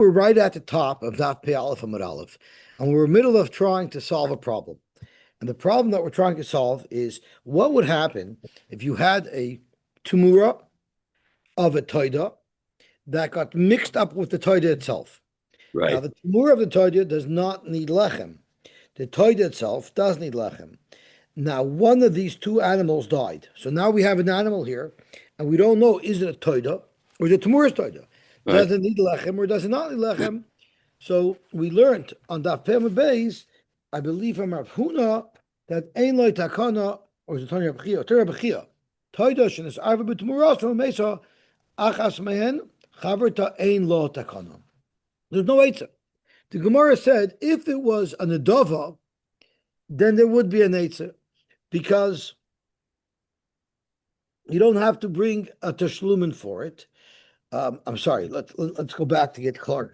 We're right at the top of Daf Pei Aleph Amud Aleph, and we're in the middle of trying to solve a problem. And the problem that we're trying to solve is what would happen if you had a tumura of a toida that got mixed up with the toida itself. Right. Now, the tumura of the toida does not need lechem. The toida itself does need lechem. Now, one of these two animals died. So now we have an animal here, and we don't know, is it a toida or is it tumura's toida? Right. Does it need lechem or does it not need lechem? So we learned on Daf Pei Amud Beis, I believe from Rav Huna, that ein loy takana, or is it Tanya B'chia, Torah B'chia, Chodosh and it's arva b'tumuras from Mesa, achas mehen, chaverta ein lo takana. There's no eitzah. The Gemara said if it was an adova, then there would be an eitzah, because you don't have to bring a tashlumin for it. I'm sorry. Let's go back to get clear.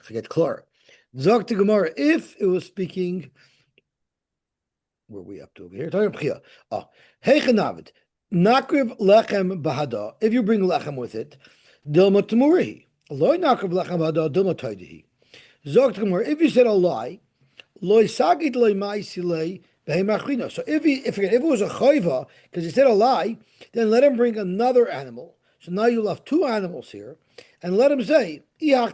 Zok to Gemara. If it was speaking, where are we up to over here? Heichanavid nakriv lechem bahada. If you bring lechem with it, dilma tamurihi. Loy nakriv lechem bahada dilma toidihi. Zok to Gemara. If you said a lie, loy sagid loy ma'isile behemachrina. So if it was a chayva because he said a lie, then let him bring another animal. So now you'll have two animals here, and let him say, my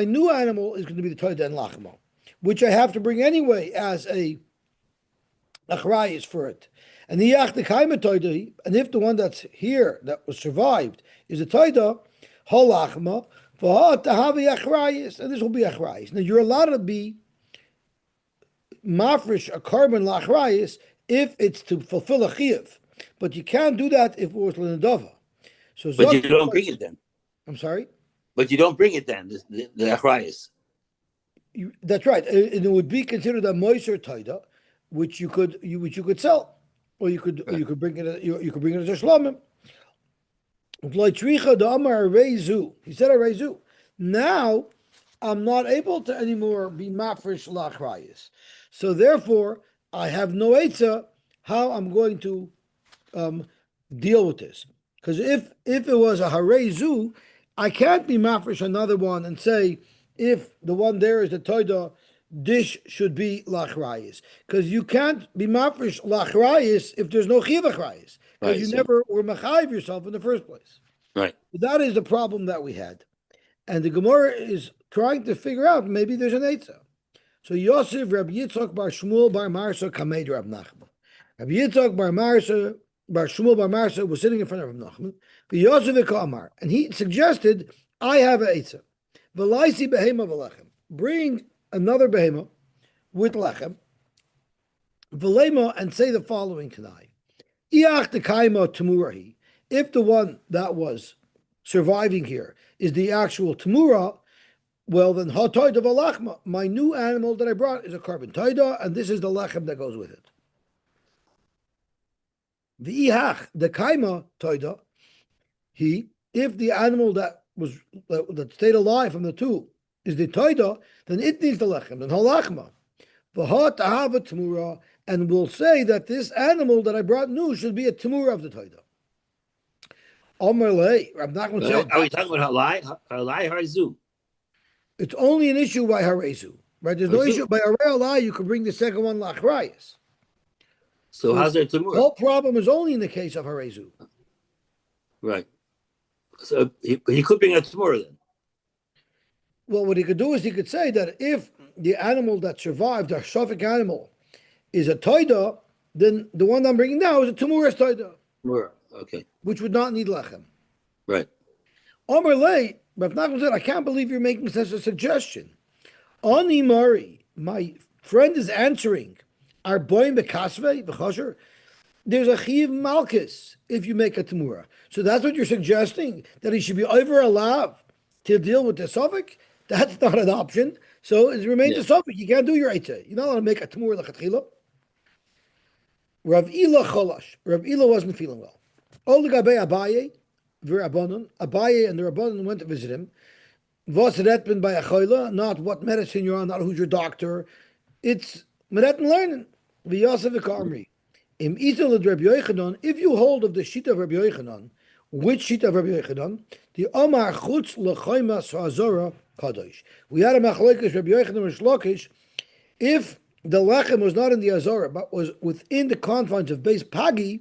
new animal is going to be the toida and lachma, which I have to bring anyway as a achrayis for it. And the toida, and if the one that's here that was survived is a toida, halachma, and this will be achrayis. Now you're allowed to be mafresh a carbon lachrayis if it's to fulfill a chiyuv. But you can't do that if it was l'nadava. So, but you don't bring it then. I'm sorry? But you don't bring it then, the achrayas. That's right. And it would be considered a moiser taida, which you could sell. Or you could bring it you could bring it as a shlomim. He said a rezu. Now I'm not able to anymore be mafresh lachrayas. So therefore I have no eitzah how I'm going to deal with this, because if it was a harezu, I can't be mafresh another one and say if the one there is the toida, dish should be lachrayis, because you can't be mafresh lachrayis if there's no chiv achrayis, because you never were machayiv yourself in the first place. Right. That is the problem that we had, and the Gemara is trying to figure out maybe there's an eitzah. So Yosy, Rabbi Yitzchak bar Shmuel bar Marsa kamed Rab Nachman. Rabbi Yitzchak bar Marsa bar Shmuel bar Marsa was sitting in front of Rab Nachman. Yosy v'Kamar, and he suggested, I have an eitzah. V'laisi behema v'lechem. Bring another behema with lechem. V'lema, and say the following tonight. Iach dekaima tamurahi. If the one that was surviving here is the actual tamura, well then hatoida v'lachma. My new animal that I brought is a carbon taida, and this is the lechem that goes with it. The ihach, the kaima toida, if the animal that stayed alive from the two is the toida, then it needs the lechem, and halachma. V'ha tahava tamura, and we'll say that this animal that I brought new should be a tamura of the toida. Omerlei, Rab Nachman said. Are we talking about halai harzu? It's only an issue by harezu, right? There's no issue by harei. You could bring the second one lachrayas. So how's there tamura? The whole problem is only in the case of harezu. Right. So he could bring a tamura then. Well, what he could do is he could say that if the animal that survived, the shafik animal, is a toida, then the one I'm bringing now is a tamura's toida. Tamura, okay. Which would not need lechem. Right. Omer lei, Rav Nachman said, I can't believe you're making such a suggestion. Ani Mari, my friend is answering, our boy bekasve, b'chosher, there's a chiv malchus if you make a tamura. So that's what you're suggesting, that he should be over allowed to deal with the suffix? That's not an option. So it remains a suffix. You can't do your eitzah. You're not allowed to make a tamura l'chatchila. Rav Ila cholash. Rav Ila wasn't feeling well. Ol gabe Abaye, Abaye and the Rabbanon went to visit him. Was retben by a choila, not what medicine you're on, not who's your doctor. It's meretben learning. V'yosef v'karmri. If you hold of the shita of Rabbi Yochanan, Which sheet of Rabbi Yochanan? The Omar Chutz L'Choimas Ha'Azorah Kadosh. We had a machlokes Rabbi Yochanan and Shlokish. If the lechem was not in the Azorah, but was within the confines of base Pagi,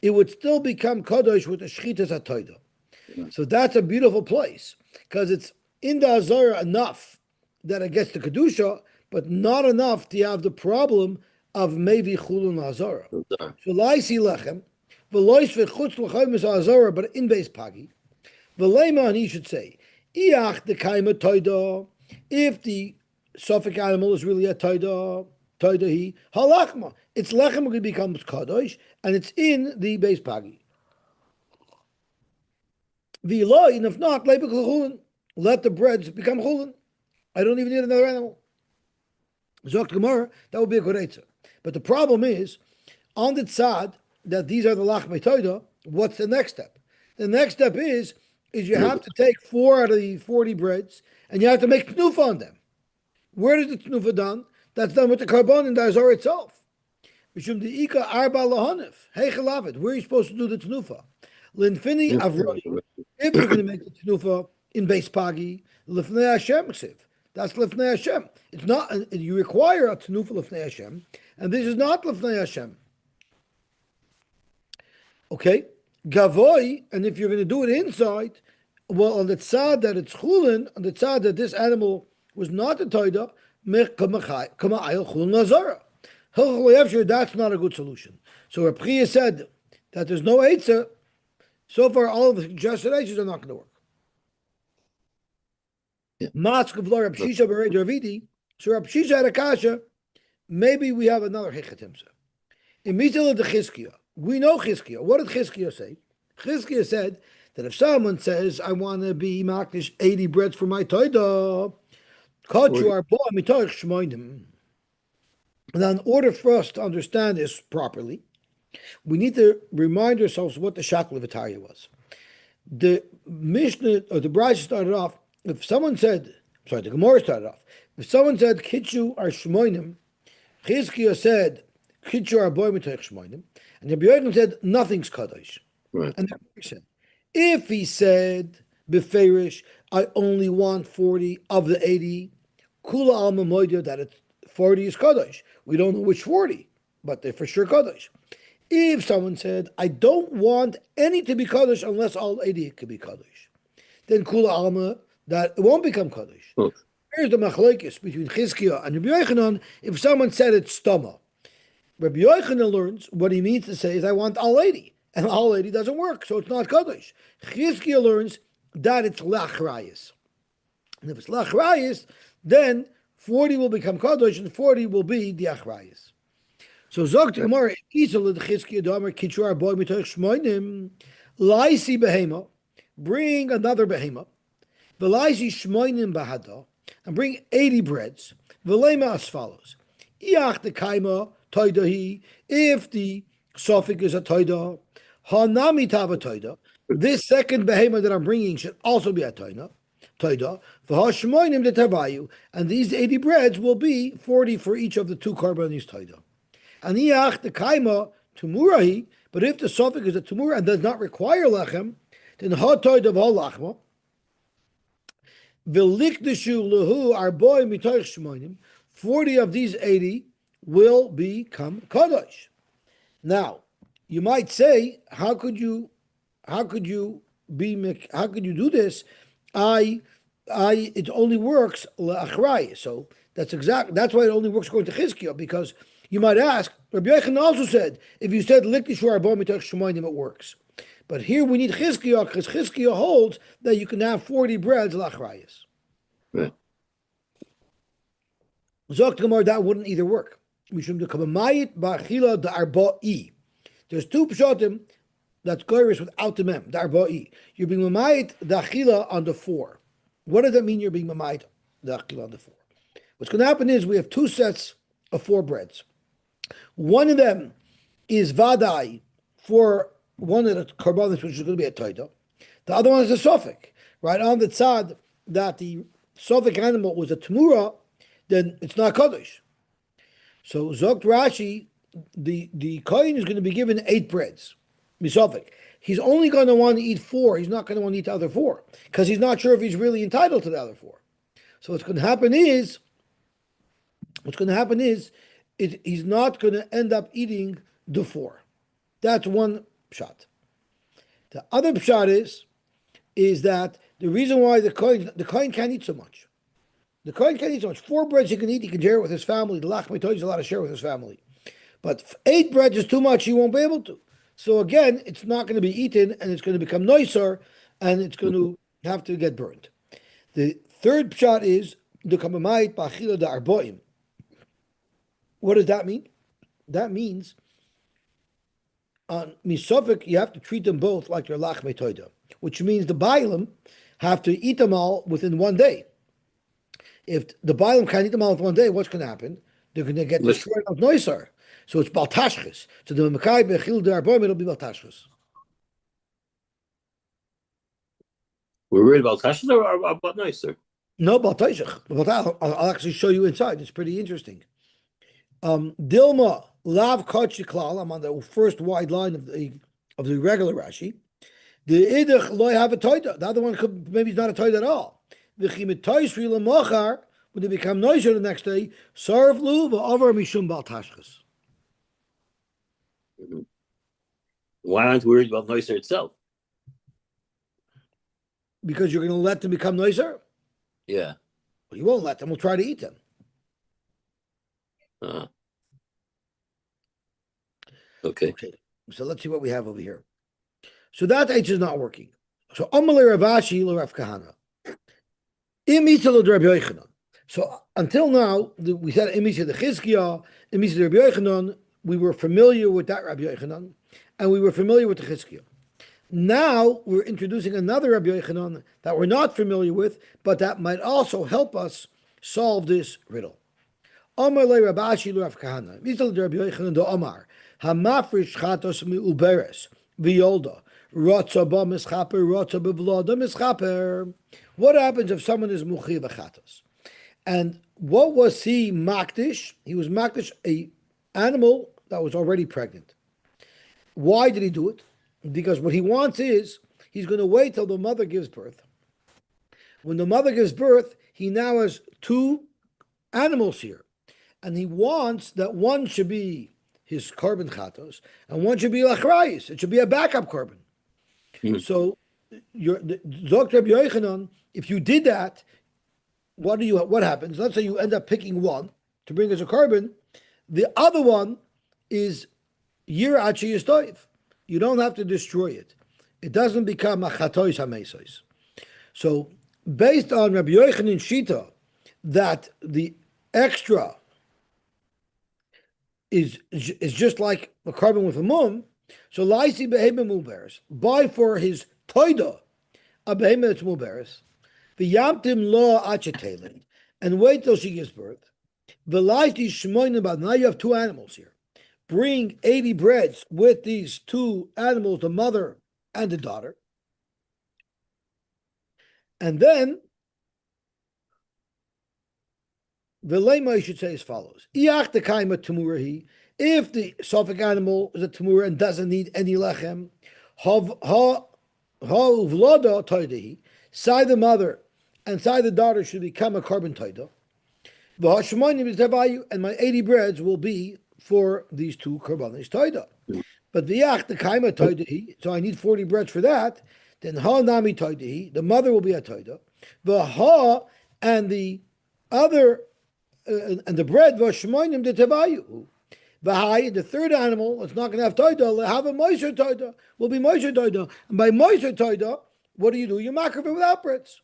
it would still become Kadosh with the Shchitas HaToida. So that's a beautiful place, because it's in the Azorah enough that it gets the Kedusha, but not enough to have the problem of Mevi Chulun Azorah. So Laisi Lechem, V'lois V'chutz L'Choimas Azorah, but in base Pagi. V'leima, and he should say, Iach the Kaima Toida, if the Suffolk animal is really a Toida he, Halachma, its Lechem becomes Kadosh, and it's in the base Pagi. V'loi, and if not, let the breads become Chulun. I don't even need another animal. Zokt Gemara, that would be a good answer. But the problem is, on the tzad, that these are the Lachmei Toida, what's the next step? The next step is you have to take 4 out of the 40 breads, and you have to make tnufa on them. Where is the tnufa done? That's done with the carbon in the Azor itself. Mishum de'ika arba lahanif. Heichelavid. Where are you supposed to do the tnufa? Linfini avroi. If you're going to make the tnufa in base pagi, lifnei Hashem siv. That's lifnei Hashem. It's not. You require a tnufa lifnei Hashem, and this is not lifnei Hashem. Okay, gavoy, and if you're going to do it inside, well, on the tzad that it's chulin, on the tzad that this animal was not a toida, that's not a good solution. So Reb Chia said that there's no eitzah. So far, all of the suggested eitzahs are not going to work. Mask of Reb Shisha Berei Ravidi. So Reb Shisha had a kasha. Maybe we have another hechatimsa. In Mitzvah de Chizkiah. We know Chizkiah. What did Chizkiah say? Chizkiah said that if someone says, I want to be makdish 80 breads for my toida, now in order for us to understand this properly, we need to remind ourselves what the shackle of Ataria was. The Mishnah, or the Bride started off, the Gemara started off, if someone said, Kitchu are Shmoinim, Chizkiah said, Kitchu are boy mitoich Shmoinim, and Rabbi Yochanan said, nothing's Kadosh. Right. And he said, if he said, Beferish, I only want 40 of the 80, Kula Alma Moidia, that it's 40 is Kadosh. We don't know which 40, but they're for sure Kadosh. If someone said, I don't want any to be Kadosh unless all 80 could be Kadosh, then Kula Alma, that it won't become Kadosh. Oh. Here's the machlokes between Chizkiah and Rabbi Yochanan. If someone said it's Stama, Rabbi Yochanan learns what he means to say is, I want all 80. And all 80 doesn't work, so it's not Kadosh. Chizkiah learns that it's Lachrayas. And if it's Lachrayas, then 40 will become Kadosh and 40 will be the Achrayas. So Zog Gemara, Isel the Chizkiah Damer, Kichur boy mitoich Shmoinim, Laisi Behema, bring another Behema, Velaisi Shmoinim Bahada, and bring 80 breads, Velema as follows. Iach the Kaima, Toidahi, if the suffix is a Toida, Hanami Tava Toida, this second Behema that I'm bringing should also be a Toida, V'hashmoinim the Tavayu, and these 80 breads will be 40 for each of the 2 karbanis Toida. And Iach the Kaima Tumurahi, but if the suffix is a Tumura and does not require Lechem, then Ha Toida V'ha Lachma, V'likdeshu Lehu Arboy Mitoich Shmoinim, 40 of these 80 will become Kadosh. Now, you might say, how could you do this? It only works la'achrayis. So that's why it only works according to Chizkiah, because you might ask, Rabbi Yochanan also said, if you said likdishu arba mitoch shemoinim, it works. But here we need Chizkiah, because Chizkiah holds that you can have 40 breads la'achrayis. Right. Zokt Gemara, that wouldn't either work. Mishum de kabamayit ba'achila de arba'i. There's 2 pshatim that's goyrus without the mem, the arba'i. You're being mamayit the achila on the 4. What does that mean? You're being mamayit the achila on the 4. What's going to happen is we have 2 sets of 4 breads. One of them is vadai for one of the karbanis, which is going to be a taida. The other one is a suffix, right? On the tzad that the suffix animal was a tamura, then it's not kadosh. So Zokt Rashi, the kohen is going to be given 8 breads. Misofik. he's only going to want to eat 4. He's not going to want to eat the other 4 because he's not sure if he's really entitled to the other 4. So what's going to happen is he's not going to end up eating the 4. That's one shot. The other shot is that the reason why the kohen can't eat so much. The kohen can't eat so much. 4 breads he can eat, he can share it with his family. The lachmei toid is allowed to share with his family. But 8 breads is too much, he won't be able to. So again, it's not going to be eaten, and it's going to become noiser, and it's going to have to get burned. The third shot is the kamamayit ba'achila da arboim. What does that mean? That means on misofik you have to treat them both like your lachmei toida, which means the bailim have to eat them all within one day. If the bailim can't eat them all within one day, what's going to happen? They're going to get destroyed of noiser. So it's baltashchis. So the Makai bechil darboim, it'll be baltashchis. We're worried about tashchis or about noiser? No, baltashchis. I'll actually show you inside. It's pretty interesting. Dilma lav kochi klal. I'm on the first wide line of the regular Rashi. The idach loy have a toida. The other one could maybe it's not a toida at all. The chimitoisri lamachar, when they become noiser the next day, sarv lu va'avar mishum baltashchis. Why aren't we worried about noiser itself? Because you're going to let them become noiser? Yeah. Well, you won't let them. We'll try to eat them. Okay. So let's see what we have over here. So that H is not working. So Amalei Ravashi Rav Kahana. So until now, we said Imisa the Chizkiah, Imisa the Rabbi Yochanan. We were familiar with that Rabbi Yochanan, and we were familiar with the Chizkiah. Now we're introducing another Rabbi Yochanan that we're not familiar with, but that might also help us solve this riddle. Amar le Rabashi Rav Kahana. Misal Rabbi Yochanan do Amar. Hamafrish chatos mi'uberes v'yolda rotza ba mischaper rotza bevloda mischaper. What happens if someone is muchi v'chatos? And what was he makdish? He was makdish a animal that was already pregnant. Why did he do it? Because what he wants is he's going to wait till the mother gives birth. When the mother gives birth, he now has 2 animals here. And he wants that one should be his korban chatos and one should be lachrayis. It should be a backup korban. So Zok Rabbi Yochanan, if you did that, what happens? Let's say you end up picking one to bring as a korban. The other one is yir achi yistoiv. You don't have to destroy it. It doesn't become a chatois hamesos. So based on Rabbi Yochanan Shita, that the extra is just like a korban with a mum. So laisi behema muberes. Buy for his toida a behema that's muberes. V'yamtim lo achetelen, and wait till she gives birth. V'laisi shmoyin about. Now you have 2 animals here. Bring 80 breads with these 2 animals, the mother and the daughter. And then Velema, you should say as follows. If the Suffolk animal is a tamura and doesn't need any lechem, side the mother and side the daughter should become a korban toida. And my 80 breads will be for these 2 korbanos toida. But the kaima toida, so I need 40 breads for that. Then nami toida, the mother will be a toida. And the other and the bread v'shmoinim de tevayu. The third animal, it's not going to have toida. Have a moiser toida. Will be moiser toida. And by moiser toida, what do? You makriv it without breads.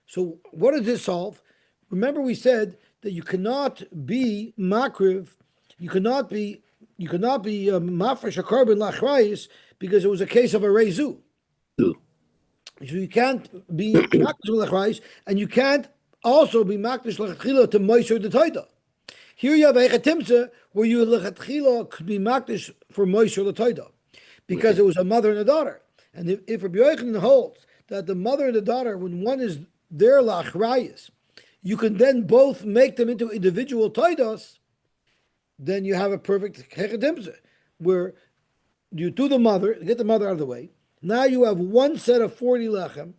So what does this solve? Remember, we said that you cannot be makriv. You cannot be mafresh a korban lachrayis because it was a case of a rezu. So you can't be makriv lachrayis, and you can't also be makdish lechatchila to moiser the toida. Here you have a chetimza where you lechatchila could be makdish for moiser the toida because it was a mother and a daughter. And if Rabbi Yochanan holds that the mother and the daughter, when one is their lachrayis, you can then both make them into individual toidas, then you have a perfect chetimza where you do the mother, get the mother out of the way. Now you have one set of 40 lechem,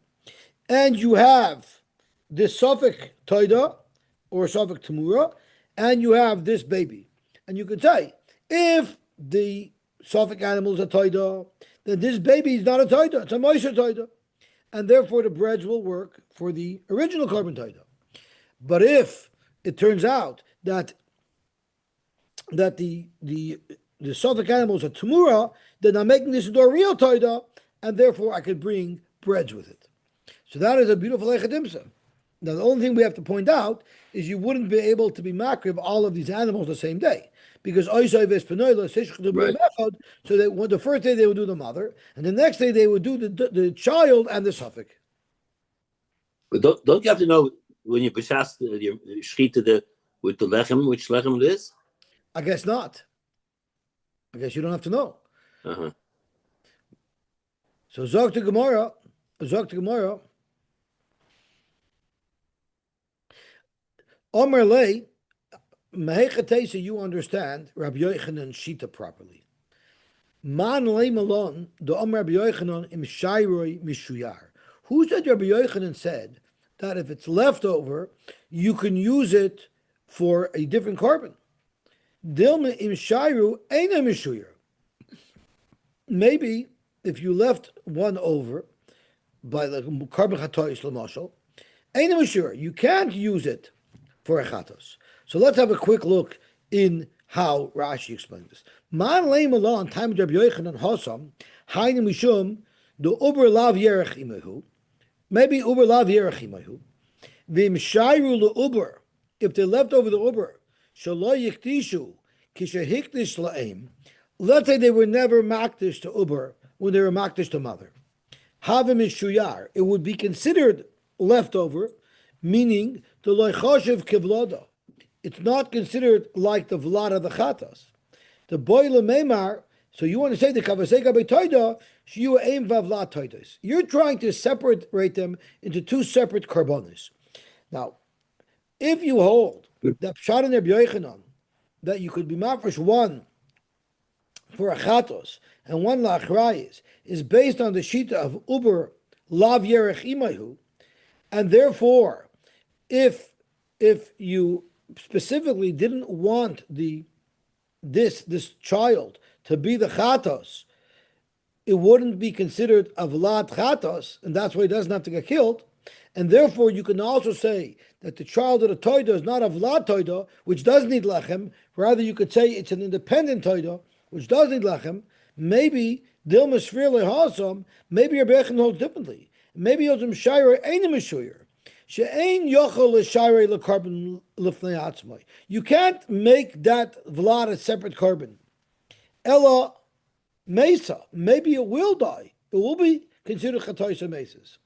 and you have this Suffolk Toida or Suffolk Tamura, and you have this baby. And you could say, if the Suffolk animal is a Toida, then this baby is not a Toida, it's a Moisher Toida. And therefore the breads will work for the original carbon Toida. But if it turns out that the Suffolk animal is a Tamura, then I'm making this into a real Toida, and therefore I could bring breads with it. So that is a beautiful Echadimsa. Now, the only thing we have to point out is you wouldn't be able to be makriv all of these animals the same day. Because so that the first day they would do the mother, and the next day they would do the child and the suffix. But don't you have to know when you b'shas you shchita with the lechem, which lechem it is? I guess not. I guess you don't have to know. Uh-huh. So Zog to Gemara, Omer Lei, Mehechatesa, you understand Rabbi Yochanan Shita properly. Man Lei Malon, the Omer Rabbi Yochanan im Shairoi Mishuyar. Who said Rabbi Yochanan said that if it's leftover, you can use it for a different carbon? Dilma im Shairu Eina Mishuyar. Maybe if you left one over by the carbon Hatorah Lamashal, Eina Mishuyar, you can't use it for a chatos. So let's have a quick look in how Rashi explains this. Man leim alon time of Rabbi Yochanan Hosam Hainu Mishum the Uber Lav Yerech Imehu, maybe Uber Lav Yerech Imehu Vim Shairu le Uber, if they left over the Uber Shalo Yiktishu Kisha Hiktish Laim, let's say they were never makdish to Uber when they were makdish to mother. Havim is Shuyar, it would be considered leftover, meaning the loichoshev kivlada. It's not considered like the vlad of the chatas. The boile memar. So you want to say the kavaseka betoida shiu aim vavlat toidos. You're trying to separate them into two separate karbonis. Now, if you hold that pshat in Rabbi Yochanan that you could be mafresh one for a chatos and one lachrayis is based on the shita of uber lav yerech imahu, and therefore, if you specifically didn't want this child to be the chatos, it wouldn't be considered a vlad chatos, and that's why he doesn't have to get killed. And therefore, you can also say that the child of the toida is not a vlad toida, which does need lechem. Rather, you could say it's an independent toida, which does need lechem. Maybe dilma shvir lehasam. Maybe your bechin holds differently. Maybe yozim shayra ain't a meshuyer. You can't make that vlad a separate carbon. Ella mesa, maybe it will die. It will be considered chatoisa mesas.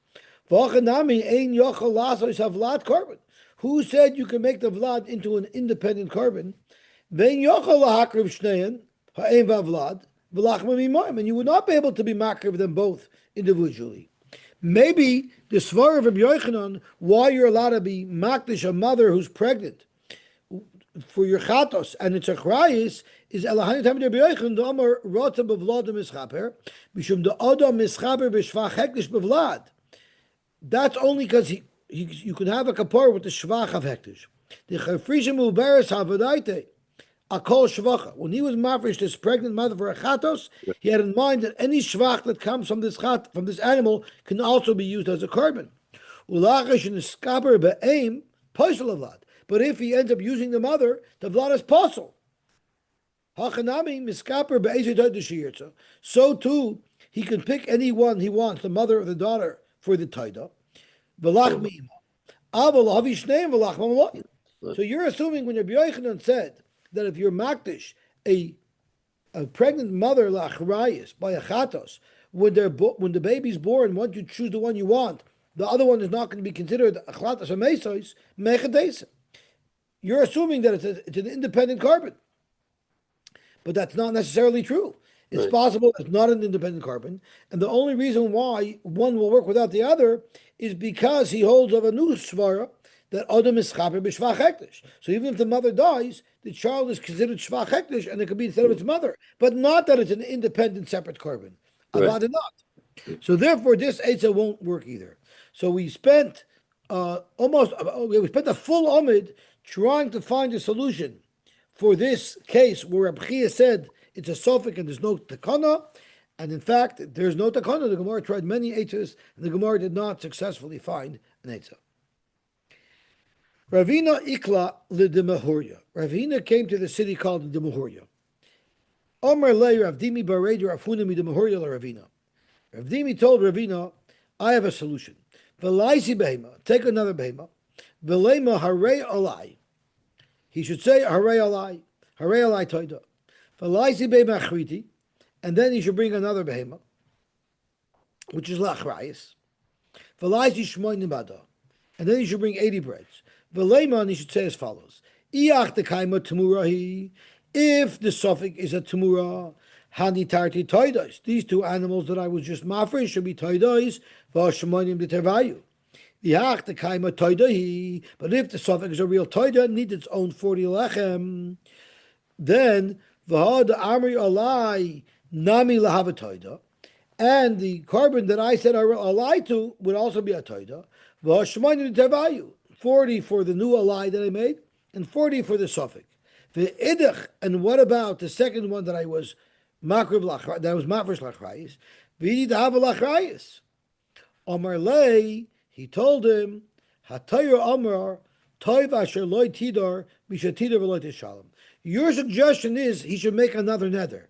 Carbon. Who said you can make the vlad into an independent carbon? And you would not be able to be makriv them both individually. Maybe the svar of Rabbi Yochanan, why you're allowed to be makdish a mother who's pregnant for your chatos and it's a chrayis is elahani tam Rabbi Yochanan the Amar rota bevlad mischaper mishum the adam mischaper b'shvach hektish bevlad. That's only because you can have a kapar with the shvach of hektish. The chafrishim uberes havadaite. Akol shvacha. When he was mafresh this pregnant mother for a chatos, he had in mind that any shvach that comes from this animal can also be used as a carbon. But if he ends up using the mother, the vlad is possible. So too, he can pick any one he wants, the mother or the daughter, for the taida. So you're assuming when Rabbi Yochanan said that if you're makdish a pregnant mother lachrayis by a chatos, when the baby's born, once you choose the one you want, the other one is not going to be considered a chatos or mesos mechadesa. You're assuming that it's an independent carbon, but that's not necessarily true. It's possible it's not an independent carbon, and the only reason why one will work without the other is because he holds of a new svara that Adam is chaper b'shvach hektish. So even if the mother dies, the child is considered shvach hektish, and it could be instead of its mother, but not that it's an independent, separate korban. Right. Avada not. So therefore, this Eitzah won't work either. So we spent we spent a full Amid trying to find a solution for this case where Reb Chia said it's a suffix and there's no takana, and in fact there's no takana. The Gemara tried many Eitzahs, and the Gemara did not successfully find an Eitzah. Ravina ikla l'demahurya. Ravina came to the city called Demahurya. Omer le Ravdimi bareid Rafuna mi Demahurya la Ravina. Ravdimi told Ravina, I have a solution. V'laisi behema, take another behema. V'lema harei alai. He should say harei alai toida. V'laisi behema achriti, and then he should bring another behema, which is lachrayis. V'laisi shmoyne bada, and then he should bring 80 breads. V'lema, and he should say as follows: Iach tekaima temurahi. If the suffix is a temurah, hani tarti toidos. These two animals that I was just mafresh should be toidos. V'ashmonim detervayu. V'hach tekaima toidahi. But if the suffix is a real toida, needs its own 40 lechem, then v'had amri alai nami lahava toida, and the carbon that I said alai to would also be a toida. V'ashmonim detervayu. 40 for the new alai that I made, and 40 for the suffix. The idach, and what about the second one that I was makriv lachrayis? That was mafresh lachrayis. V'idi dahava lachrayis. Amar lei, he told him, Hatorah Amar toiv asher loy tidar mishatidar v'loy tishalom. Your suggestion is he should make another nether,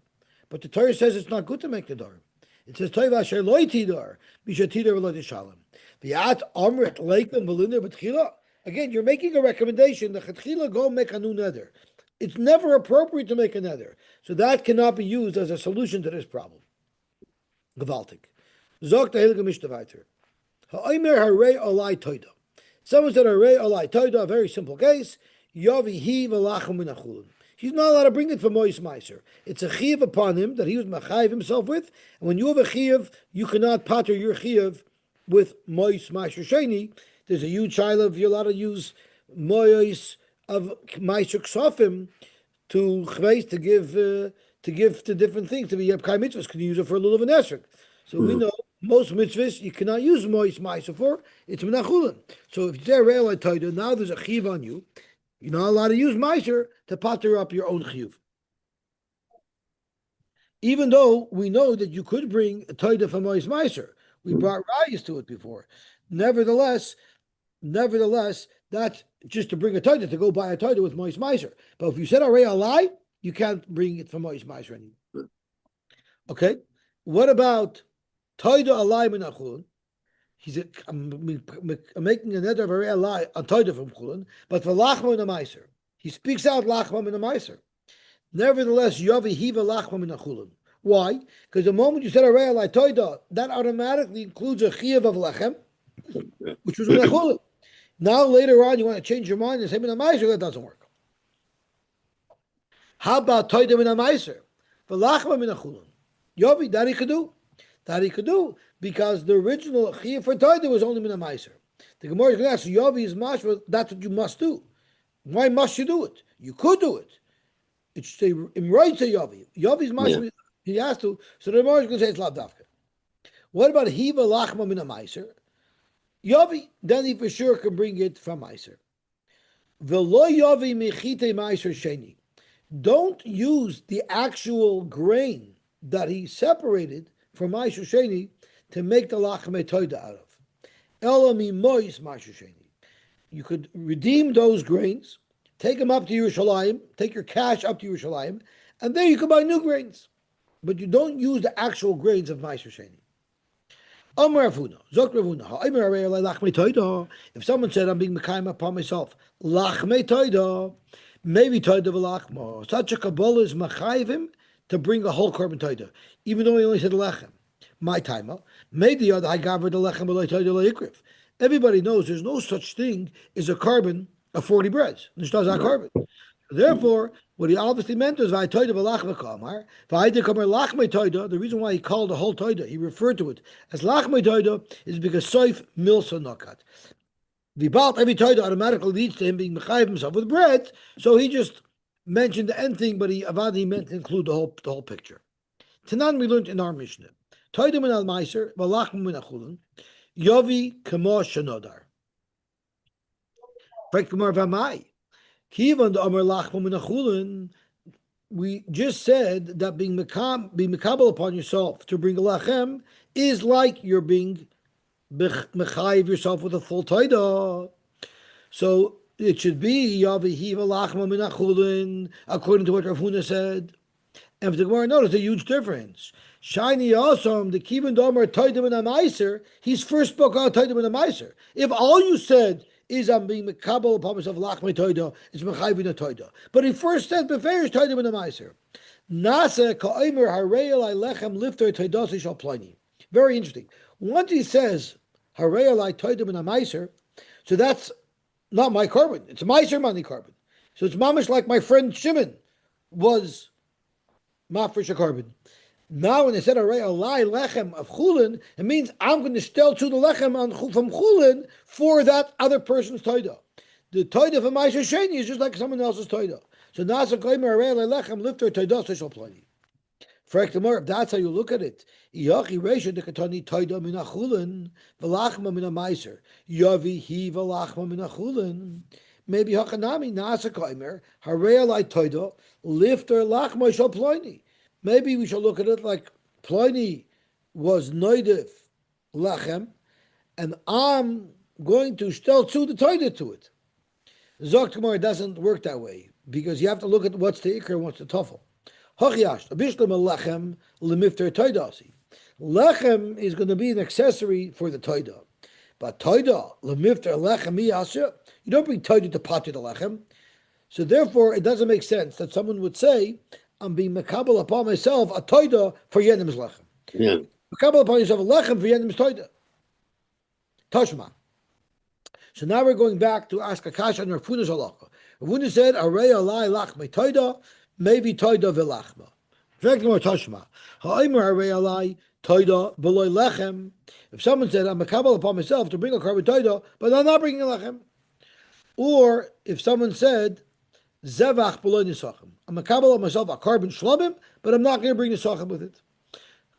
but the Torah says it's not good to make nedar. It says toiv asher loy tidar mishatidar v'loy tishalom. V'at amrit leikum v'luner b'tchila. Again, you're making a recommendation that chetchila go make a new nether. It's never appropriate to make a nether, so that cannot be used as a solution to this problem. Gewaltig. Zog the Heilige Mishnah weiter. Ha'omer harei alai toida. Someone said harei alai toida, a very simple case. Yavi hi v'lachem min achulun. He's not allowed to bring it for Mois Meiser. It's a chiyuv upon him that he was machayiv himself with, and when you have a chiyuv, you cannot pater your chiyuv with Mois Meiser Sheni. There's a huge child you're allowed to use Mois of Meiser Ksofim to chveis, to give to different things, to be Yabkai mitzvahs. Can you use it for a little of an esrog? So we know most mitzvahs you cannot use Mois Meiser for. It's Menachulin. So if you say Re'el Toida, now there's a chiyuv on you. You're not allowed to use Meiser to pater up your own chiyuv. Even though we know that you could bring a Toida from Mois Meiser. We brought rayas to it before. Nevertheless, that's just to bring a Toida, to go buy a Toida with Mois Meiser. But if you said Arei Alai, you can't bring it from Mois Meiser anymore. Okay? What about Toida Alai Menachulun? I'm making a nether of Arei Alai on Toida from Chulun, but for Lachma in a Meiser. He speaks out Lachma in a Meiser. Nevertheless, Yavi Hiva Lachma in a Chulun. Why? Because the moment you said Arei Alai Toida, that automatically includes a Chiyav of Lachem, which was Menachulun. Now later on, you want to change your mind and say Min HaMeiser, that doesn't work. How about Toida Min HaMeiser? V'lachma Min HaChulun. Yovi, that he could do. That he could do, because the original Chiyuv for Toida was only Min HaMeiser. The Gemara is going to ask, Yovi is mashma, that's what you must do. Why must you do it? You could do it. It should say, Imroid to Yovi. Yovi is mashma, he has to, so the Gemara is going to say it's Lav Davka. What about Hiva Lachma Min HaMeiser? Yavi, then he for sure can bring it from Meiser. V'lo Yavi mechite Meiser Sheni. Don't use the actual grain that he separated from Meiser Sheni to make the Lachme Toida out of. Ela mi Mois Meiser Sheni. You could redeem those grains, take them up to Yerushalayim, take your cash up to Yerushalayim, and there you can buy new grains. But you don't use the actual grains of Meiser Sheni. If someone said, I'm being Mekayim upon myself, Lachme Toida, maybe Toida v'lachma. Such a Kabbalah is Mechayim to bring a whole korban Toida, even though he only said Lechem. My timer, made the other I gathered the Lechem v'lo Toida le'ikriv. Everybody knows there's no such thing as a carbon of 40 breads. Nishtas a carbon. Therefore, what he obviously meant was V'aytoida v'lachma kamar. V'ayde kamar lachme toida. The reason why he called the whole toida, he referred to it as lachme toida, is because soif milsa nakat. Vibalt, every Toida automatically leads to him being mechayiv himself with bread. So he just mentioned the end thing, but he meant to include the whole picture. Tanan we learned in our Mishnah. Toida min al meiser, v'lachmu min achulun, yovi kamo shenodar. Frekmar v'amai. Kivan the Amar Lachma min achulun. We just said that being mekabel upon yourself to bring a lachem is like you're being mechayiv yourself with a full taida. So it should be yavihiva lachma min achulin, according to what Rav Huna said. And for the Gemara, notice a huge difference. Shiny awesome, the Kibun Domer taida min amaiser, he's first spoke out taida min amaiser. If all you said is I'm being mekabel upon myself lachma taida, it's mechayiv in a taida. But he first said beferish taida min amaiser. Nasa ka'omer harei alai lechem lifter taidasi shal pliny. Very interesting. Once he says harei alai taida min amaiser, so that's not my carbon. It's a meiser money carbon. So it's mamish like my friend Shimon was mafresh a carbon. Now when they said harei alai lechem of chulin, it means I'm going to stel to the lechem from chulin for that other person's taida. The taida of a meiser sheni is just like someone else's taida. So nasa kaimer harei alai lechem lifter taida shal pliny. If that's how you look at it, Yachi Resha de Katani Taida min achulin, Velachma min amaiser, Yavi he Velachma min achulin. Maybe Hakanami Nasa Kaimer, Harei alai Taida, Lifter Lachma shal Pliny. Maybe we shall look at it like Pliny was Noidev Lachem, and I'm going to stel to the Taida to it. Zogt Gemara doesn't work that way, because you have to look at what's the Iker and what's the Tafel. Lechem is going to be an accessory for the toida, but toida lemifter lechem Assur. You don't bring toida to pati the lechem, so therefore it doesn't make sense that someone would say, "I'm being mekabel upon myself a toida for yenim's lechem." Yeah. Mekabel upon yourself a lechem for yenim's toida. Tashma. So now we're going back to ask Akash and Rav Huna's halacha. Rav Huna said, "Arei alai lachmei toida." Maybe toida velachma. Fact more tashma. Ha'omer harei alai toida beloy lechem. If someone said I'm a kabbalah upon myself to bring a carbon toida, but I'm not bringing a lechem, or if someone said zevach beloy nisachim, I'm a kabbalah on myself a carbon shlomim, but I'm not going to bring nisachim with it.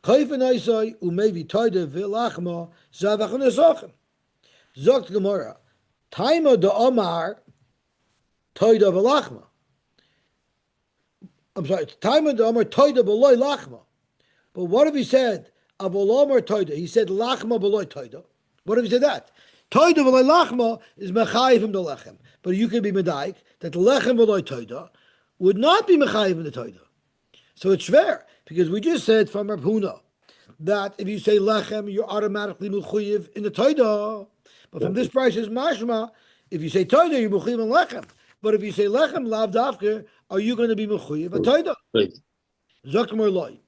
Kayfen aisai umaybe toida velachma zevach nisachim. Zogt Gemara. Taima de Omar toida velachma. I'm sorry, time of the Amar Toida beloy lachma. But what if he said Avolomar Toida? He said lachma beloy Toida. What if he said that? Toida beloy lachma is mechayiv him the lechem. But you can be medaik that the lechem beloy Toida would not be mechayiv in the Toida. So it's fair, because we just said from Rav Huna that if you say lechem, you're automatically mechayiv in the Toida. But from this price is mashma, if you say Toida, you're mechayiv in lechem. But if you say lechem lav dafke, are you going to be mechuyev a toida? Zokmer loy.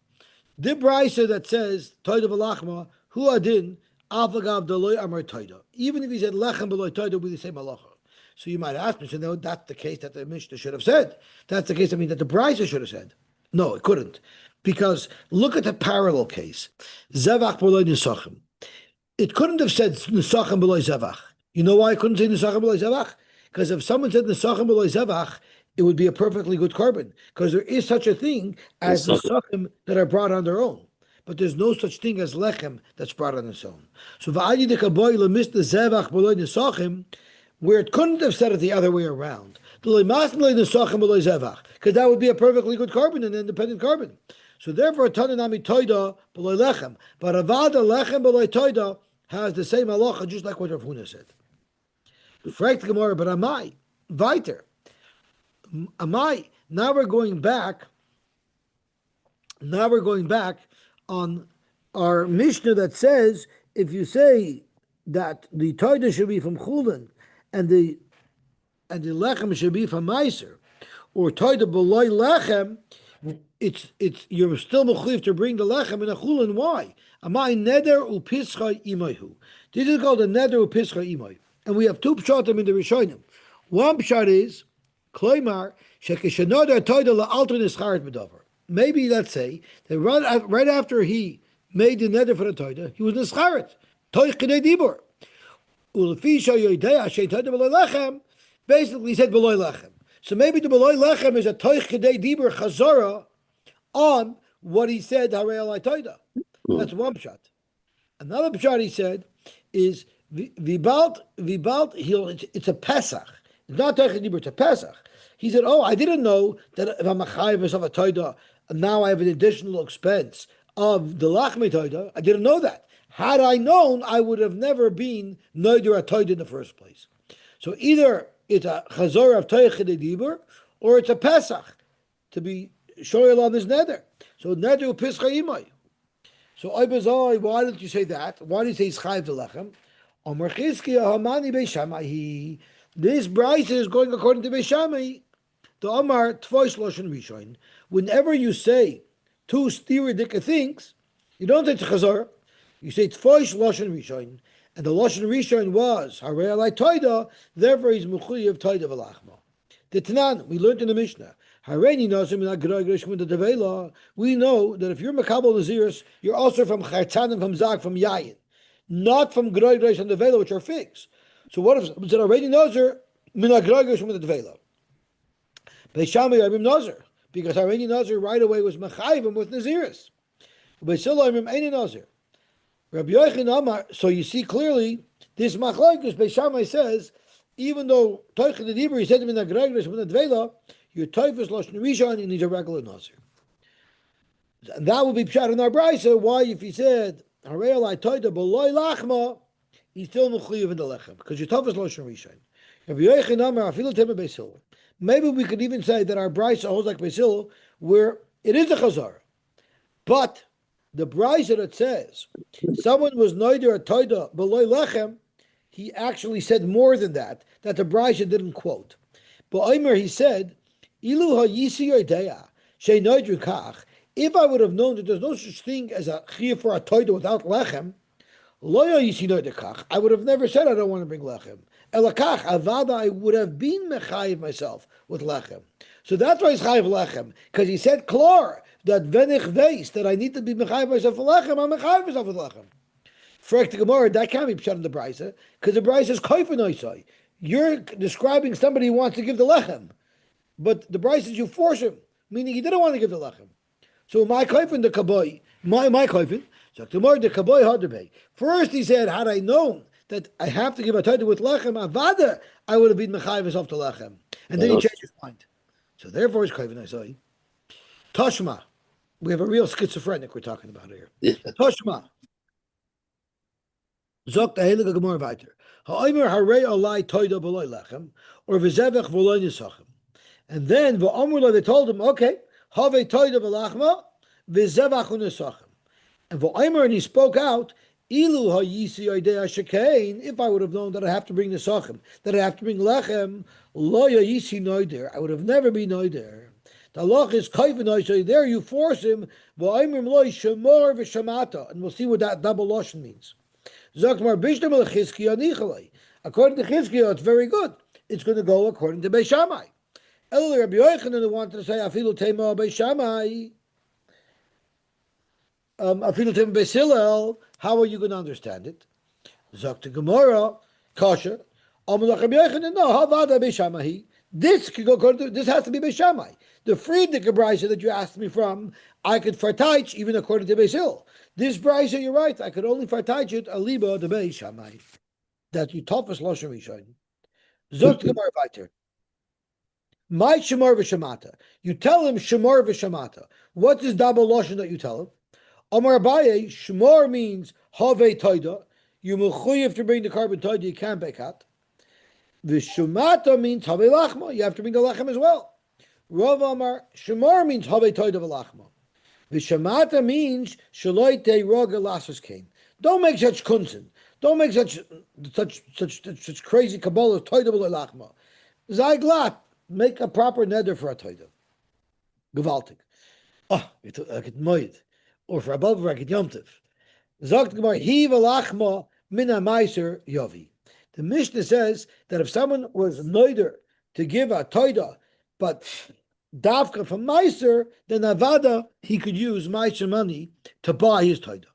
The brisa that says toida v'lachma hu adin avagav deloy amar toida. Even if he said lechem beloy toida, we say malacha. So you might ask me, so no, that's the case that the Mishnah should have said. That's the case. That the brisa should have said. No, it couldn't, because look at the parallel case. Zevach beloy nisachim. It couldn't have said nisachim beloy zevach. You know why it couldn't say nisachim beloy zevach? Because if someone said nisachim beloy zevach, it would be a perfectly good carbon, because there is such a thing as nesachim that are brought on their own, but there's no such thing as lechem that's brought on its own. So v'adi dekaboy lemis the zevach beloy nesachim, where it couldn't have said it the other way around, because that would be a perfectly good carbon, an independent carbon. So therefore, tananami toida beloy lechem, but avada lechem beloy toida has the same halacha, just like what Rav Huna said. Fragt Gemara, but amai weiter. Amai. Now we're going back. Now we're going back on our Mishnah that says if you say that the toida should be from chulin and the lechem should be from meiser, or toida beloy lechem, it's you're still mechuyev to bring the lechem in a chulin. Why? Amai neder upischa imayhu. This is called a neder upischa imay, and we have two pshatim in the Rishonim. One pshat is kloimar shekeshanoder toida la'alter nischaret bedavar. Maybe let's say that right after he made the neder for the toida, he was nischaret toich kedei dibur. Basically, he said beloy lechem. So maybe the beloy lechem is a toich kedei dibur chazara on what he said. Harei alai toida. That's one pshat. Another pshat he said is vibalt. It's a pesach. It's not toich dibur. It's a pesach. He said, "Oh, I didn't know that if I'm a chayiv of a toida, now I have an additional expense of the lachmi toida. I didn't know that. Had I known, I would have never been noider a toida in the first place. So either it's a chazor of toich dibur, or it's a pesach to be shoyel on this nether. So nether pischa imay. So Ibazai, why didn't you say that? Why did you say Chayiv the Lechem? Omer Chizkiya Hamani Beishamai. This Bryce is going according to Beishamai. The Omar Tvoish Loshen Rishon. Whenever you say two stereotypical things, you don't say Chazor. You say Tvoish Loshen Rishon. And the Loshen Rishon was Harei Alai Toida, therefore he's Mechuyev Toida V'Lachma. The Tanan, we learned in the Mishnah. We know that if you're Makabal Naziris, you're also from Chartan and from Zag, from Yayin, not from Groy Grosh and Devela, which are figs. So what if it's already Nazir, Mina Groy Grosh and Devela? Beishami Abim Nazir, because already Nazir right away was Machayim with Naziris. Beisila Abim Aini Nazir. Rabbi Yochanan Amar, so you see clearly, this Machlaikus, Beishami says, even though Toich the Dibur, he said to Mina Groy Grosh and Devela, your Toifus Lashon Rishon, and he's a regular Nazir. And that would be pshat in our brayso. Why, if he said Harei alai toida b'loy lachma, he's still mechuyev in the lechem because your Toifus Lashon Rishon. Maybe we could even say that our brayso holds like Basil, where it is a chazar, but the brayso that says someone was noider a toida b'loy lechem, he actually said more than that the brayso didn't quote. But Omer, he said, if I would have known that there's no such thing as a chiyuv for a toida without lechem, I would have never said I don't want to bring lechem. Elakach avada, I would have been mechayiv myself with lechem. So that's why he's chayiv lechem, because he said klor that venich veis that I need to be mechayiv myself with lechem. I'm mechayiv myself with lechem. For the Gemara, that can't be pshat in the brayso, because the brayso is koyfen oisai. You're describing somebody who wants to give the lechem. But the Bryce is you force him, meaning he didn't want to give the lechem. So my koifin the kaboy, my koifin. So tomorrow the kaboy had to pay. First he said, had I known that I have to give a title with lechem avada, I would have been mechayiv myself to lechem. And then he changed his mind. So therefore his koifin I say, Toshma. We have a real schizophrenic we're talking about here. Toshma. Zok the heilige Gemara weiter. Ha'omer harei alai toida b'loy lechem, or v'zevech v'loy nisachem. And then they told him, okay, have toida v'lachma v'zevach u'nesachem. And v'omer, and he spoke out, ilu ha'yisi oidei shekain. If I would have known that I have to bring nesachem, that I have to bring lechem, lo yisi noider, I would have never been noider. The loch is kaivin oisay. There you force him. V'omer lo shemor v'shamata, and we'll see what that double lashon means. Zakmar bishtam l'chizkiya nichalei. According to Chizkiya, it's very good. It's going to go according to Beishamai. Elul Rabbi Yochanan wanted to say afilu tema Beishamai, afilu tema Beisilel. How are you going to understand it? Zakta Gemara kasha. Amalach Rabbi Yochanan no havada Beishamai. This could go according to, this has to be Beishamai. The Friedrich brayso that you asked me from, I could fartaich even according to Beisil. This brayso, you're right. I could only fartaich it aliba the Beishamai. That you taught us Lashon Rishon. Zakta Gemara weiter. My shemar v'shamata. You tell him shemar v'shamata. What's this double lashon that you tell him? Amar Abaye, shemar means have toida. You mechuyev to bring the carbon toida. You can't bake out. V'shamata means have lachma. You have to bring the lachem as well. Rav Amar shemar means have toida v'lachma. V'shamata means shaloi te roga lasas kain. Don't make such kunzen. Don't make such crazy kabbalah toida v'lachma. Zayglat. Make a proper neder for a toida. Gewaltig. Oh, I get moed. Or for above I get yomtiv. Zogt Gemara, hi v'lachma min ha-meiser yovi. The Mishnah says that if someone was neder to give a toida, but davka from meiser, then avada, he could use meiser money to buy his toida.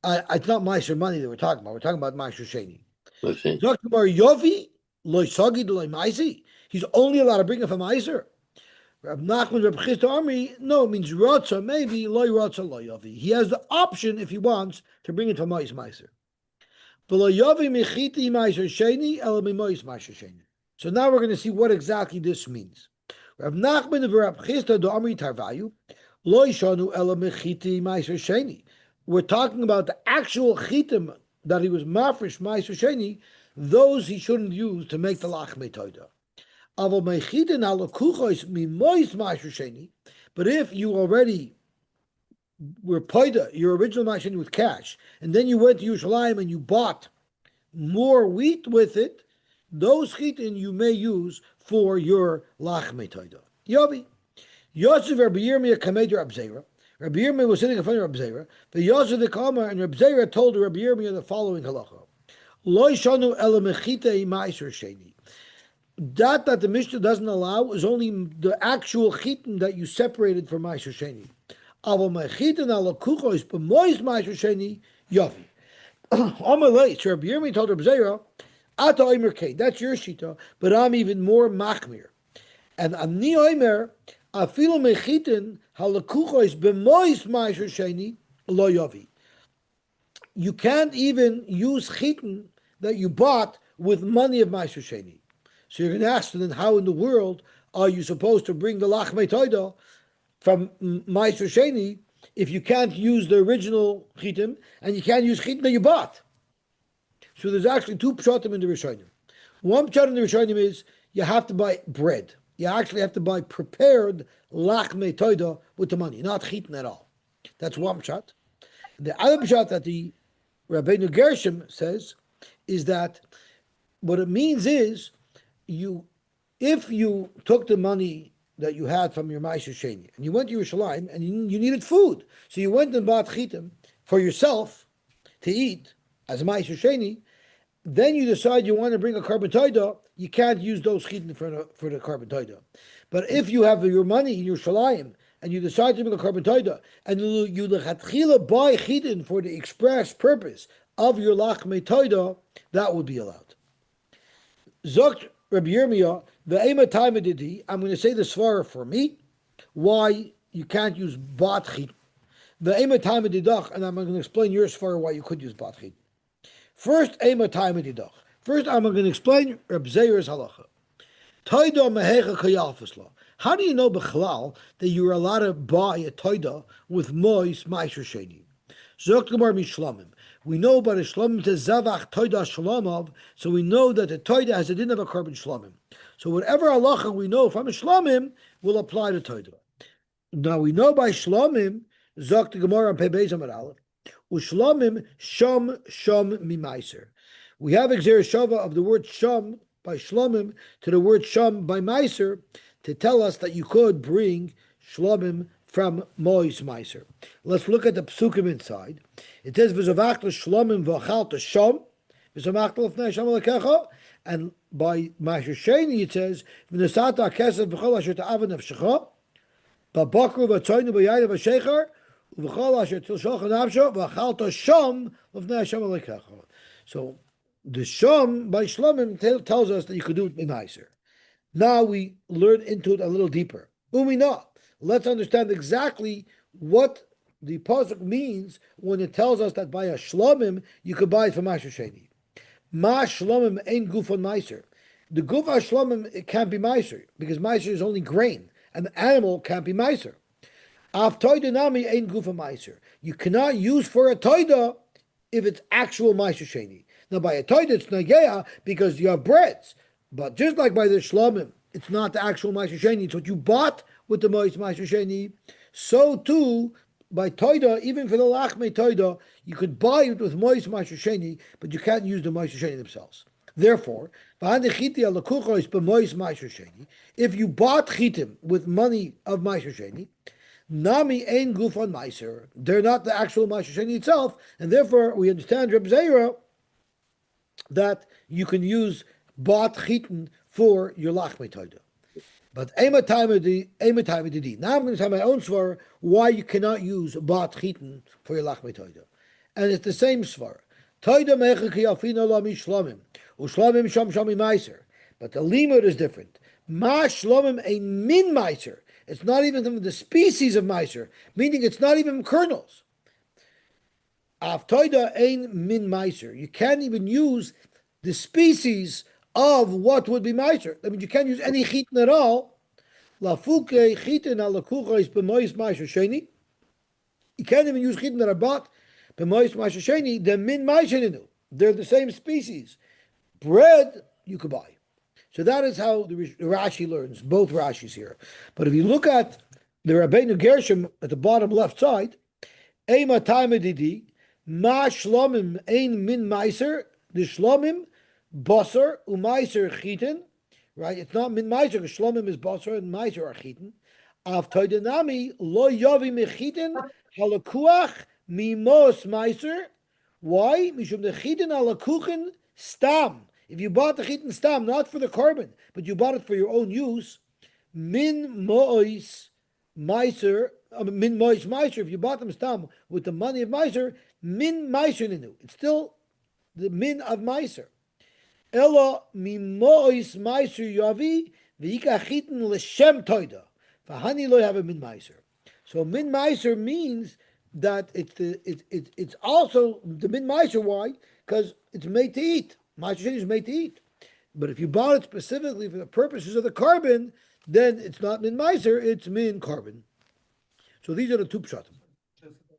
It's not meiser money that we're talking about. We're talking about meiser sheni. Okay. He's only allowed to bring it from Meiser. Rab Nachman, Rab Chisda Army, no, it means Rotza, maybe Loy Rotza Loy Yovi. He has the option, if he wants, to bring it from Meiser. So now we're going to see what exactly this means. Rav Nachman and Rav Chisda Amri Tarvayu, Lo Yishanu Ela Mechiti Meiser Sheni. We're talking about the actual chitim that he was mafresh Meiser Sheni, those he shouldn't use to make the lachmei toida. Aval mechitin alakuchos mimois Meiser Sheni. But if you already were poida, your original Meiser Sheni with cash, and then you went to Yerushalayim and you bought more wheat with it, those chitin you may use for your lachmei toida. Yovi. Yosy Rabbi Yirmiyah kamed Rab Zera. Rabbi Yirmiyah was sitting in front of Rab Zera. The Yosy the Kama and Rab Zera told Rabbi Yirmiyah the following halacha: Lo yishanu ela mechitei ma'aser sheni. That the Mishnah doesn't allow is only the actual chitin that you separated from ma'aser sheni. Aval mechitin ala kuchos b'mois ma'aser sheni yovi. Amalei. So Rabbi Yirmiyah told Rab Zera, Ata oimer kei. That's your shita, but I'm even more machmir. And ani oimer. Afilu mechitin halakuchos b'mois ma'aser sheni lo yovi. You can't even use chitin that you bought with money of ma'aser sheni. So you're going to ask then, how in the world are you supposed to bring the lachmei toida from ma'aser sheni if you can't use the original chitin and you can't use chitin that you bought? So there's actually two pshatim in the Rishonim. One pshat in the Rishonim is you have to buy bread. You actually have to buy prepared lachmei toida with the money, not chitin at all. That's one pshat. The other pshat that the Rabbeinu Gershom says is that what it means is if you took the money that you had from your Ma'aser Sheni and you went to Yerushalayim and you needed food, so you went and bought chitim for yourself to eat as a Ma'aser Sheni, then you decide you want to bring a carbon toida, you can't use those chitin for the carbon toida. But if you have your money in your shalayim and you decide to bring a carbon toida and you lechatchila buy chitin for the express purpose of your lachmei toida, that would be allowed. Zokt Rabbi Yirmiyah, ve'ema taimedidi, I'm going to say the svara for me, why you can't use bat chitin. Ve'ema taimedidach, and I'm going to explain your svara why you could use bat chitin. First, ema taimedidach. First, I'm going to explain Reb Zera's halacha. Toida mehecha kayalfasla. How do you know b'chalal that you're allowed to buy a toida with mois ma'aser sheni? Zokt gemar mishlamim. We know about a shlamim to zavach toida shalamav, so we know that the toida has a din of a carbon shlamim. So whatever halacha we know from a shlamim will apply to toida. Now we know by shlamim, zokt gemar on pebez amar aleph, ushlamim sham mimaiser. We have exer shava of the word sham by shlamim to the word sham by meiser to tell us that you could bring shlamim from mois meiser. Let's look at the psukim inside. It says v'zavach shlamim v'achal sham v'zavach l'fnei sham lekecha, and by meiser sheni it says v'nesata kesef v'chol asher ta'avan nefshecha b'bakru v'tzoynu b'yayda v'sheichar v'chol asher tilshocha nafsho v'achal sham l'fnei sham lekecha. So the sham by shlamim tells us that you could do it in meiser. Now we learn into it a little deeper. Umina. Let's understand exactly what the pasuk means when it tells us that by a shlamim you could buy it from ma'aser sheni. Ma shlamim ain't guf on meiser. The guf on shlamim it can't be meiser because meiser is only grain, and the animal can't be meiser. Af toida nami ain't guf on meiser. You cannot use for a toida if it's actual ma'aser sheni. Now by a toida it's nageya because you have breads, but just like by the shlamim, it's not the actual ma'aser sheni. It's what you bought with the mois ma'aser sheni. So too by toida, even for the lachmei toida, you could buy it with mois ma'aser sheni, but you can't use the ma'aser sheni themselves. Therefore, if you bought chitim with money of ma'aser sheni, nami ein guf on ma'aser, they're not the actual ma'aser sheni itself, and therefore we understand Reb Zera that you can use bought chitin for your lachmei toida. But ema taimedidi. Now I'm going to tell my own svar why you cannot use bought chitin for your lachmei toida, and it's the same svar. Toida mecha ki afina la mishlamim. Ushlamim sham shami meiser. But the limud is different. Ma shlomim a min meiser. It's not even from the species of meiser, meaning it's not even kernels. Avtoida ein min meiser. You can't even use the species of what would be meiser. I mean, you can't use any chitin at all. Lafuke chitin ala kucha is b'mois meiser sheni. You can't even use chitin that are bought b'mois meiser sheni. The min meiser ninu. They're the same species. Bread you could buy. So that is how the Rashi learns, both Rashis here. But if you look at the Rabbeinu Gershom at the bottom left side, Eima Taimedidi, Ma Shlomim Ein Min Meiser, the Shlomim, Basar, Umeiser Chitin, right? It's not Min Meiser, because Shlomim is Basar and Meiser are Chitin. Av Toidenami, Lo Yovi Mechitin, Halakuach, Mimos Meiser. Why? Mishum the Chitin Halakuchen Stam. If you bought the chitin stam, not for the carbon, but you bought it for your own use, min mois meiser, if you bought them stam with the money of meiser, min meiser ninu. It's still the min of meiser. Elo min mois meiser yavi v'ika chitin l'shem toida. V'hani lo have a min meiser. So min meiser means that it's also the min meiser. Why? Because it's made to eat. Meiser sheni is made to eat. But if you bought it specifically for the purposes of the carbon, then it's not min meiser, it's min carbon. So these are the two pshatim.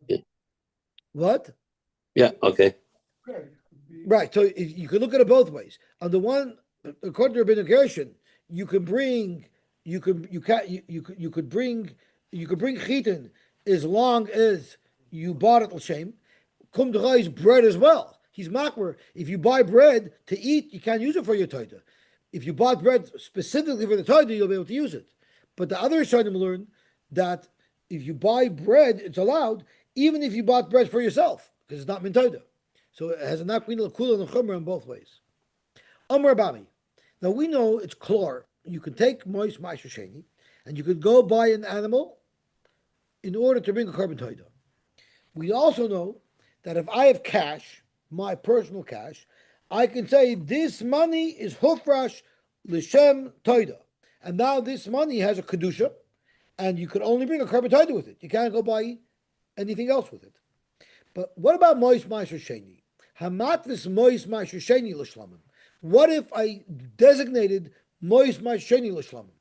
Yeah. What? Yeah, okay. Right, so you can look at it both ways. On the one, according to Rabbeinu Gershon, you could bring chitin as long as you bought it l'shem. Kum d'chai is bread as well. He's makmer. If you buy bread to eat, you can't use it for your taita. If you bought bread specifically for the taita, you'll be able to use it. But the other Rishonim learn that if you buy bread, it's allowed, even if you bought bread for yourself, because it's not min taita. So it has a nakmin l'kula and l'chumra in both ways. Amar Bami. Now we know it's klor. You can take mois ma'asher sheni, and you could go buy an animal in order to bring a carbon taita. We also know that if I have cash, my personal cash, I can say this money is hufrash l'shem toida, and now this money has a kedusha, and you could only bring a carbon toida with it. You can't go buy anything else with it. But what about mois ma'asher sheni? Hamatvis mois ma'asher sheni l'shlamim. What if I designated mois ma'asher sheni l'shlamim?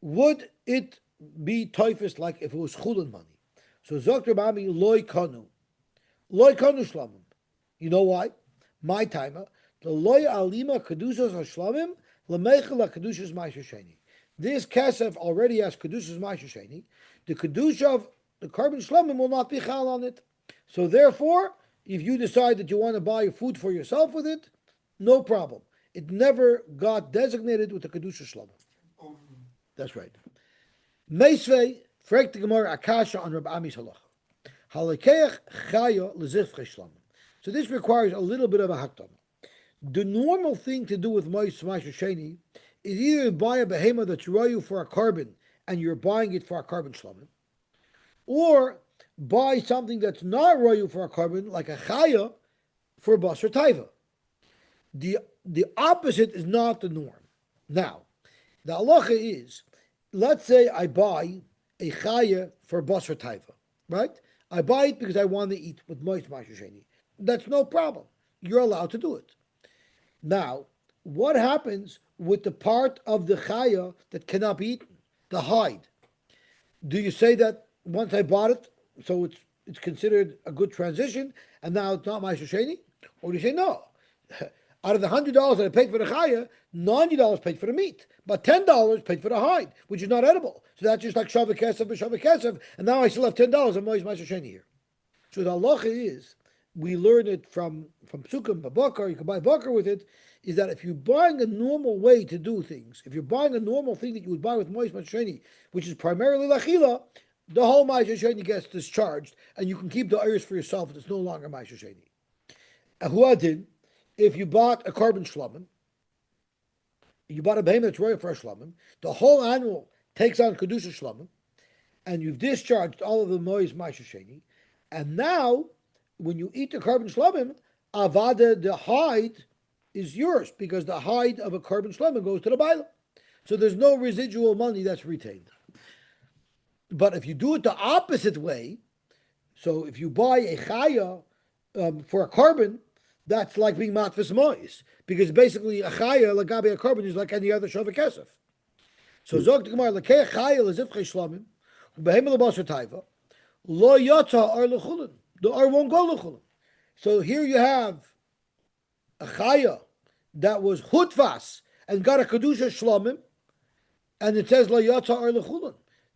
Would it be toifus like if it was chulin money? So Zok Rabami loy kanu shlamim. You know why? My timer. The loy alima kedushas hashlamim lemeichel kedushas ma'asher sheni. This kesef already has kedushas ma'asher sheni. The kedusha of the carbon shlamim will not be chal on it. So therefore, if you decide that you want to buy food for yourself with it, no problem. It never got designated with the kedusha shlamim. That's right. Meisvei fragt the Gemara akasha on Rabbi Ami's halacha. Halakeach chaya lezifre shlamim. So this requires a little bit of a hakdama. The normal thing to do with mois ma'asher sheni is either buy a behemoth that's royu for a carbon and you're buying it for a carbon shlamim, or buy something that's not royu for a carbon, like a chaya, for basar taiva. The opposite is not the norm. Now, the halacha is, let's say I buy a chaya for basar taiva, right? I buy it because I want to eat with mois ma'asher sheni. That's no problem. You're allowed to do it. Now, what happens with the part of the chaya that cannot be eaten, the hide? Do you say that once I bought it, so it's considered a good transition, and now it's not ma'asher sheni? Or do you say no? Out of the $100 that I paid for the chaya, $90 paid for the meat, but $10 paid for the hide, which is not edible. So that's just like shavah kesef, and now I still have $10 on mois ma'asher sheni here. So the halacha is, we learn it from Psukim, Babakar, you can buy Bakar with it, is that if you're buying a normal way to do things, if you're buying a normal thing that you would buy with mois ma'asher sheni, which is primarily lachila, the whole ma'asher sheni gets discharged, and you can keep the iris for yourself, it's no longer ma'asher sheni. Ahuadin, if you bought a carbon shlamim, you bought a behemoth that's royal for a shlamim, the whole animal takes on kedusha shlamim, and you've discharged all of the mois ma'asher sheni, and now, when you eat the carbon shlamim, avada, the hide, is yours because the hide of a carbon shlemim goes to the baila. So there's no residual money that's retained. But if you do it the opposite way, so if you buy a chaya for a carbon, that's like being matfis mois, because basically a chaya lagabe a carbon is like any other shavak kesef. So zog the gemara lekei chaya lezivchei shlamim ubehem lebasar taiva lo yata ar lechulin. The ar won't go lechulin. So here you have a chaya that was hutvas and got a kedusha shlamim, and it says lo yata ar lechulin.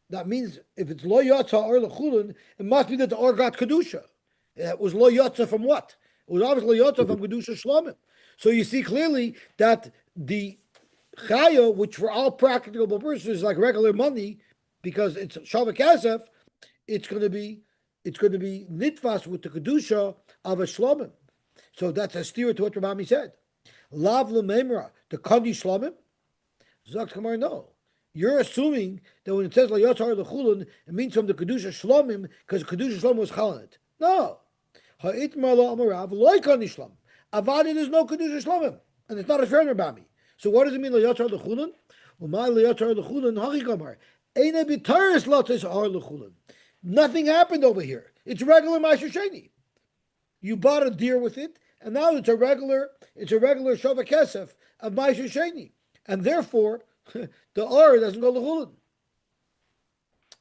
That means if it's lo yata or lechulin, it must be that the or got kedusha. It was lo yata from what? It was obviously lo yata from kedusha shlamim. So you see clearly that the chaya, which for all practicable purposes is like regular money, because it's shavak kasef, it's going to be nitfas with the kedusha of a shlamim. So that's a steer to what Rabami said. Lav lememra the kandi shlamim. Zok Kamar no. You're assuming that when it says layatar lechulun, it means from the kedusha shlamim because kedusha shlamim was chalanit. No, ha'itmar lo amarav loikani shlam. Avadi there's no kedusha shlamim, and it's not a fair Rabami. So what does it mean layatar lechulun? Umay layatar lechulun hachikamar. Eina b'taris latis ar lechulun. Nothing happened over here. It's regular ma'aser sheni. You bought a deer with it, and now it's a regular shavak kesef of ma'aser sheni, and therefore the R doesn't go lechulin.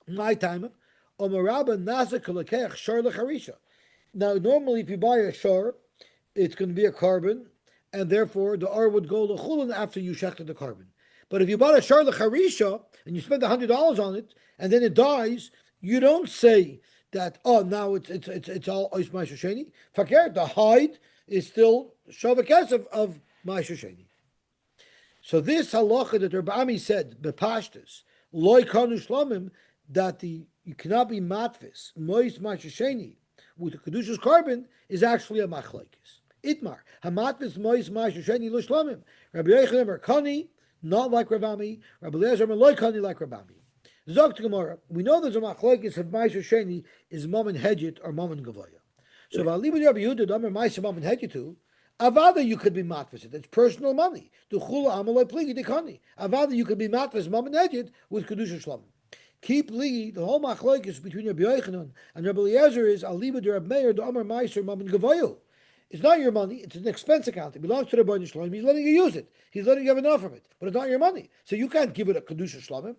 My time, Omaraba Nasa Kalakech Shar Lecharisha. Now, normally, if you buy a shar, it's going to be a carbon, and therefore the R would go lechulin after you shechted the carbon. But if you bought a shar lecharisha and you spend $100 on it, and then it dies, you don't say that. Oh, now it's all ois ma'aser sheni. Fakir, the hide is still shavak kesef of ma'aser sheni. So this halacha that Rabami said, bepashtus, loy kanu shlamim, that you cannot be matvis, mois ma'asheni, with the kedusha's carbon, is actually a machlekes. Itmar, hamatvis mois ma'asheni lo shlamim. Rabbi Yochanan kani, not like Rabami. Rabbi Eliezer loy kani like Rabami. Zok to Gemara, we know there's a machlekes of ma'asheni is mammon hedjit or mammon gavoya. So v'alibud Rabbi Yehuda damer ma'aseh mammon hedjitu. Avada, you could be matvis. It's personal money. Avada, you could be matvis mammon hedjit with kedusha shlamim. Keep li, the whole machlokes between Rabbi Yochanan and Rabbi Eliezer is aliba de Rabbi Meir the Amar Meiser mammon gavoyu. It's not your money. It's an expense account. It belongs to the Rebbeinu Shloim. He's letting you use it. He's letting you have enough of it, but it's not your money. So you can't give it a kedusha shlamim.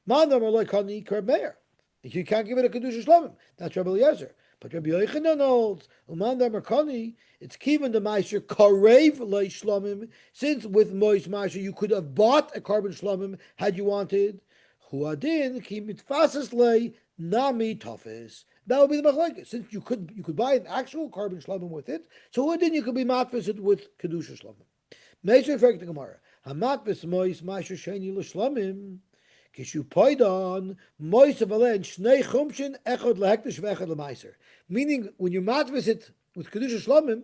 Mandam or like Hani Rabbi Meir. You can't give it a kedusha shlamim. That's Rabbi Eliezer. But Rabbi Yochanan holds Umanda Merkani. It's kiven the ma'aser karev lei shlamim. Since with mois ma'aser you could have bought a carbon shlamim had you wanted. Huadin ki mitfasas lei nami tafis. That would be the machlekes. Since you could buy an actual carbon shlamim with it, so huadin you could be matfis it with kedusha shlamim. Meisher effect the Gemara. Hamatvis mois ma'aser sheni l'shlamim. Kishu poidon mois avalen shnei chumshin echad lehektish ve'echad lemaiser. Meaning, when you matvis it with kedusha shlamim,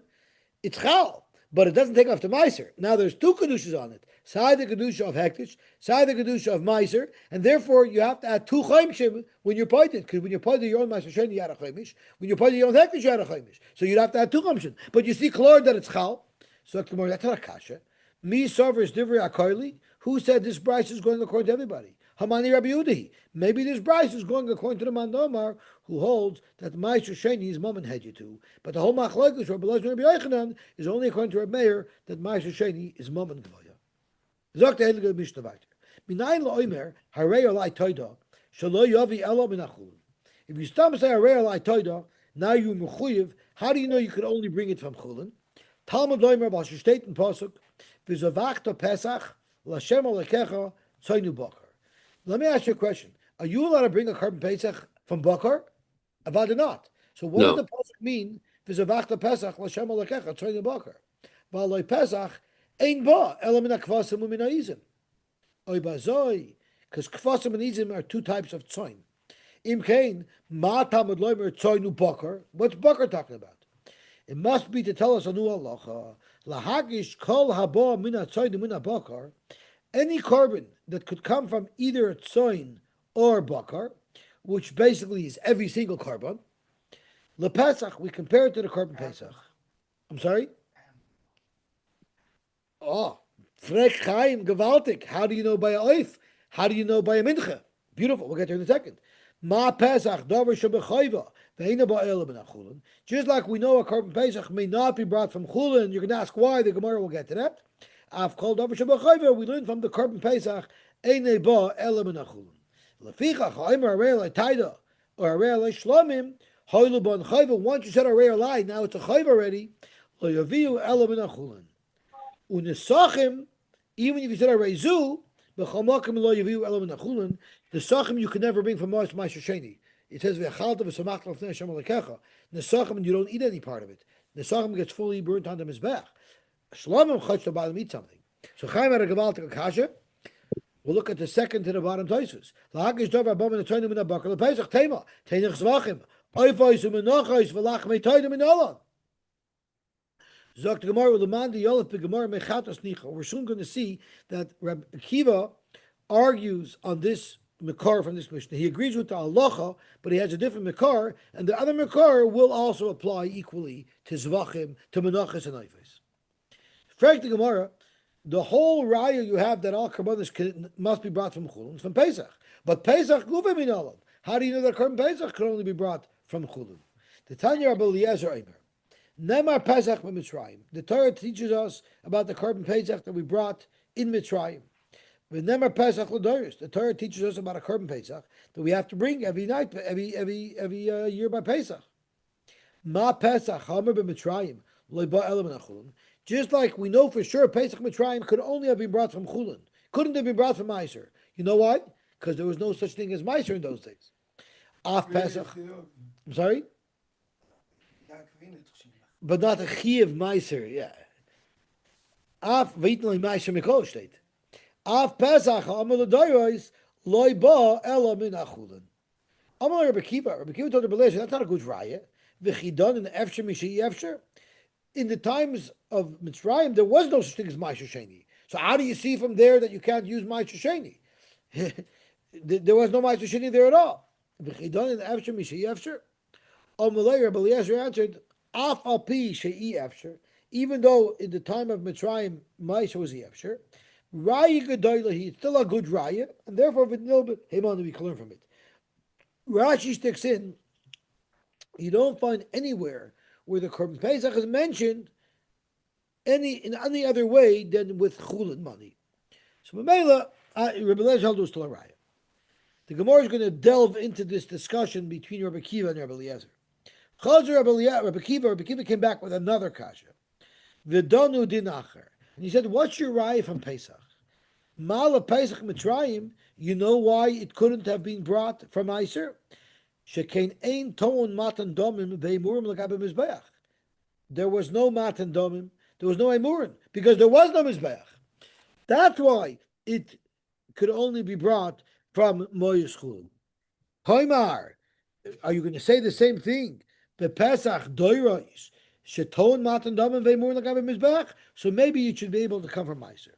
it's chal, but it doesn't take off the meiser. Now there's two kedushas on it: side the kedusha of hektish, side the kedusha of meiser, and therefore you have to add two chaimshim when you're pointed. Because when you're pointed your own meiser sheni, you add a chaimish. When you're pointed your own hektish, you add a chaimish. So you'd have to add two chaimshim. But you see clear that it's chal. So that's not a kasha. Mi sovers divrei akoili. Who said this price is going according to everybody? Hamani Rabbi Yehuda. Maybe this price is going according to the Mandomar, who holds that Ma'aser Sheni is mammon hedjitu. But the whole machlokes Rabbi Eliezer and Rabbi Yochanan is only according to Rabbi Meir that Ma'aser Sheni is mammon gavoya. Zok the Heilige Mishnah weiter. Minayin la'omer harei alai toida shelo yavi elo minachulun. If you stop and say harei alai toida, now you're mechuyev. How do you know you could only bring it from chulun? Talmud loimer b'al sheshteit in pasuk v'zavachta pesach l'Hashem alekecha tzaynu bakar. Let me ask you a question. Are you allowed to bring a carbon pesach from bakar? Avada not. So what does the pasuk mean? V'zavachta pesach l'Hashem alekecha tzaynu bakar. V'aloi pesach ein ba ela min ha'kvasim u'min ha'izim. Oy bazoi, because kvasim and izim are two types of tzoyin. Im kein ma tamud loimer tzaynu bakar. What's bakar talking about? It must be to tell us a new halacha. Lahagish kol haba min ha'tzoyin min ha'bakar. Any carbon that could come from either a tzoyin or bakar, which basically is every single carbon, lepesach, we compare it to the carbon pesach. I'm sorry? Oh, Frek Chaim, gewaltig. How do you know by a oif? How do you know by a mincha? Beautiful. We'll get there in a second. Ma Pesach, davar shebechayva, ve'ina ba'ela ben achulin. Just like we know a korban Pesach may not be brought from chulin, you're going to ask why. The Gemara will get to that. Af kol davar shebechayva, we learn from the korban Pesach, eine ba'ela ben achulin. Lefichach ha'imar arei taida or arei shlomim, hoylu ban chayva. Once you said arei lie, now it's a chayva already. Lo yaviu ela ben achulin. Unesachim, even if you said a rezu, the sachim you can never bring from Moshe Sheni. It says nesachim, you don't eat any part of it. Nesachim gets fully burnt on the mizbech. Shlomim chutz to bottom eat something. So Chaim had a gewaltige kasha. We'll look at the second to the bottom toises. Lahagish davar bam in the mina bakar lepesach tema teinich zvachim oifos umenachos v'lach meitaydim in olam. Zok the Gemara will demand the Yolef Gemara mechatos nicha. We're soon going to see that Rabbi Akiva argues on this Makar from this Mishnah. He agrees with the halacha, but he has a different Makar, and the other Makar will also apply equally to Zvachim, to Menachos and Eifes. Frank the Gemara, the whole raya you have that all karbanos must be brought from Chulun, from Pesach. But Pesach guve min olam. How do you know that korban Pesach can only be brought from Chulun? The Tanya Rabbi Eliezer Eimer. Nemar Pesach b'Mitzrayim. The Torah teaches us about the korban Pesach that we brought in Mitzrayim. With Nemar Pesach l'Doros, the Torah teaches us about a korban Pesach that we have to bring every night, every year by Pesach. Ma Pesach Hamoed b'Mitzrayim lo ba ela min achulin. Just like we know for sure Pesach Mitzrayim could only have been brought from Chulin, couldn't have been brought from Meiser. You know why? Because there was no such thing as Meiser in those days. Af Pesach. I'm sorry. But not a chiyuv meiser, yeah. Af v'itnoi meiser mikol state. Af Pesach ha'amal l'doros loy ba ela min achulin. Amal Rabbi Kiva. Rabbi Kiva told Rabbi Eliezer, that's not a good raya. V'chidon in efsher mishei efsher. In the times of Mitzrayim, there was no such thing as meiser sheni. So how do you see from there that you can't use meiser sheni? There was no meiser sheni there at all. V'chidon in efsher mishei efsher. Amalei Rabbi Eliezer answered, Af al pi she'i efsher, even though in the time of Mitzrayim, Ma'aseh was efsher, Raya Gedoylahi, it's still a good Raya, and therefore, we can learn from it. Rashi sticks in, you don't find anywhere where the korban Pesach is mentioned in any other way than with chulin money. So, Mamela, Rabbi Eliezer held was still a Raya. The Gemara is going to delve into this discussion between Rabbi Kiva and Rabbi Eliezer. Rabbi Kiva came back with another kasha. V'donu dinacher. And he said, what's your raya from Pesach? Mala Pesach Mitzrayim, you know why it couldn't have been brought from Assur? Shekain ein ton matan domim ve'emurim l'gabe mizbeach. There was no matan domim, there was no emurim, because there was no mizbeach. That's why it could only be brought from Moyes Chulun. Hoimar, are you going to say the same thing? The Pesach doiros sheton matan domim ve'emurim l'gabe mizbeach. So maybe you should be able to come from Assur.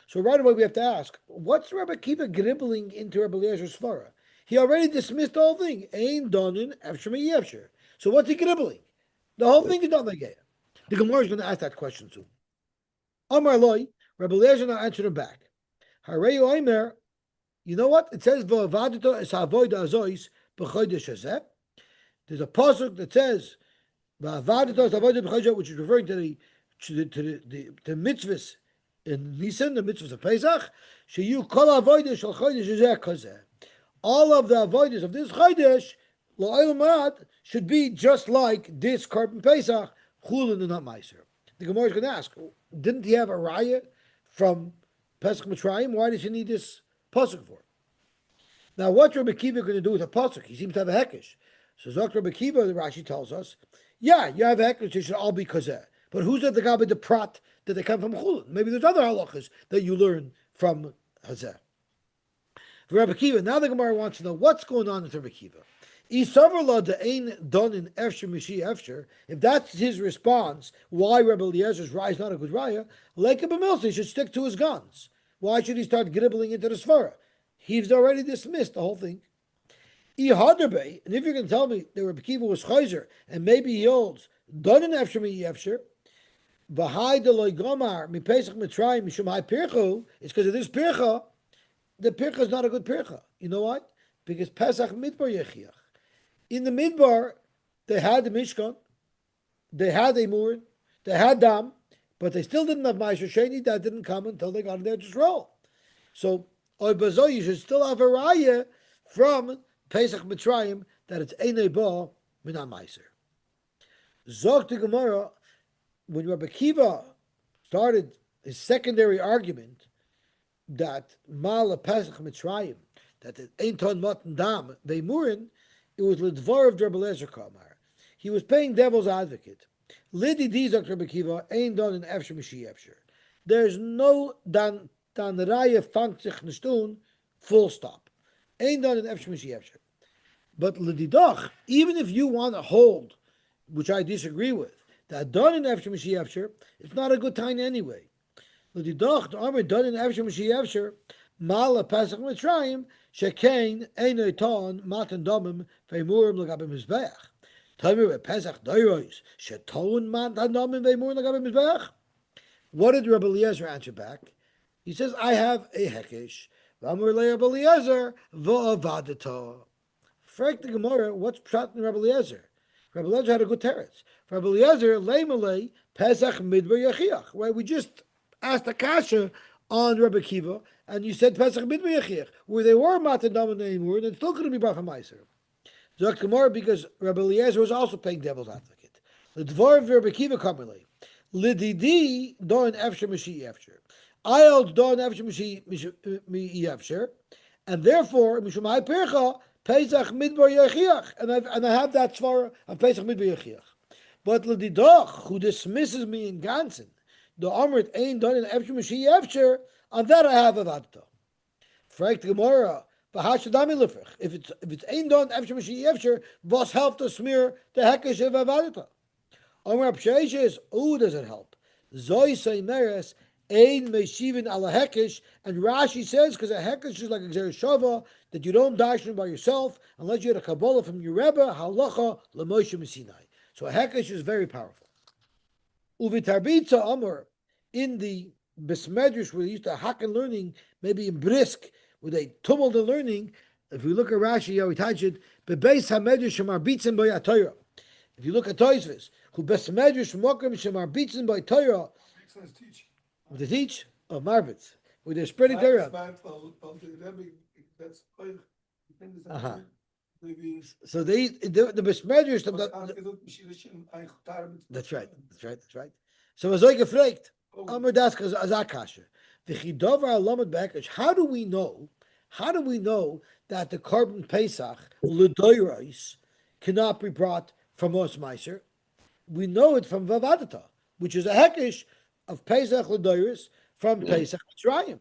So right away we have to ask, what's Rabbi Kiva gribbling into Rabbi Eliezer's svara? He already dismissed the whole thing. Ein donin efsher me'efsher. So what's he gribbling? The whole thing is not like it. The Gemara is going to ask that question soon. Amar loy, Rabbi Eliezer now answered him back. Hareyu oimer, you know what? It says v'avadito es havoida azois b'chodesh hazeh. There's a pasuk that says v'avadito es havoida b'chodesh, which is referring to the mitzvahs in Nisan, the mitzvahs of Pesach. Sheyu kol avodah shel chodesh hazeh kazeh. All of the avodas of this chodesh la'olam should be just like this korban Pesach, chulin and not meiser. The Gemara is going to ask, didn't he have a raya from Pesach Mitzrayim? Why does he need this pasuk for? Now, what's Rabbi Kiva going to do with a pasuk? He seems to have a hekesh. So Zok Rabbi Kiva, the Rashi tells us, yeah, you have a hekesh, it should all be kazeh. But who's at the gabe the prat that they come from chulin? Maybe there's other halachas that you learn from hazeh. For Rabbi Kiva, now the Gemara wants to know what's going on with Rabbi Kiva. If that's his response, why Rabbi Eliezer's raya is not a good raya, like a b'milsa, he should stick to his guns. Why should he start gribbling into the svara? He's already dismissed the whole thing. And if you're going to tell me that Rabbi Kiva was chayzer, and maybe he holds donin efsher mi efsher, V'hai deloy gomar mi Pesach Mitzrayim mishum hai pirchu. It's because of this pircha. The pircha is not a good pircha. You know what? Because Pesach Midbar Yechiach. In the Midbar, they had the Mishkan, they had a Murin, they had Dam, but they still didn't have Ma'aser Sheni. That didn't come until they got in there to roll. So, Oy Bazo, you should still have a raya from Pesach Mitzrayim that it's Einei Ba Minan Ma'aser. Zog to Gemara, when Rabbi Kiva started his secondary argument that Mala Pesach Mitzrayim, that it ain't ton matan dam murin, it was Lidvar of Rabbi Lezer Kamar. He was playing devil's advocate. Lidi Dizak Rabbi Kiva ain't done in Efsher Mishi Efsher. There's no dan raya fanktich nestun, full stop. Ain't done in Efsher Mishi Efsher. But Lididach, even if you want to hold, which I disagree with, that done in Efsher Mishi Efsher, it's not a good time anyway. L'didach, the armor done in Efsher Mishi Efsher, Mala Pesach Mitzrayim, Shekain, Einoi Ton, Matan Domim, Veimurim L'gabim Mizbeach. Tamir Pesach Doirois, Sheton Matan Domim, Veimurim L'gabim Mizbeach. What did Rabbi Eliezer answer back? He says, I have a hekesh. V'amur le Rabbi Eliezer, v'avadata. Frek the Gemara, what's pshat in Rabbi Eliezer? Rabbi Eliezer had a good teretz. Rabbi Eliezer, lei malei, Pesach Midbar Yechiach, where we just asked a kasha on Rabbi Kiva, and you said Pesach Midbar Yechiach, where they were Matan Dam and Neimur, and still couldn't be Bracha Meiser. Zok Gemara, because Rabbi Eliezer was also playing devil's advocate. The Dvar of Rabbi Kiva Kamerle, Lididi Don Efsher Mishi Efsher. I held Don Efsher Mishi Efsher, and therefore Mishum Hai Percha Pesach Midbar Yechiach, and I have that Svar of Pesach Midbar Yechiach. But Lididach, who dismisses me in Gansen, the Amrit ain't done in Efsher Mishi Efsher, on that I have a Vadta. Fragt Gemara, if it's ain't done Efsher Mishi Efsher, was helped to smear the Hekesh of Avadata? Amr Absheish is, does it help? Zoi Seimeres, Ein Meshivin ala Hekesh, and Rashi says, because a Hekesh is like a Xereshava, that you don't darshan by yourself, unless you had a Kabbalah from your Rebbe, Halacha, Lamoshe Messinai. So a Hekesh is very powerful. Uvitarbitza Amr, in the Besmedrash, where they used to hack and learning, maybe in Brisk, where they tumbled the learning, if we look at Rashi, how he touched it, Bebeis HaMedrash Shemarbitzin by Hatorah. If you look at Toysvis, who Besmedrash Mokim Shemarbitzin by Torah, to teach of Marbitz, where they're spreading Torah. So the Besmedrash. That's right. So as I gefragt, Amr das Azakasha. How do we know that the carbon Pesach L'doirais cannot be brought from Mos Meiser? We know it from Vavadata, which is a hekesh of Pesach L'doirais from Pesach Mitzrayim.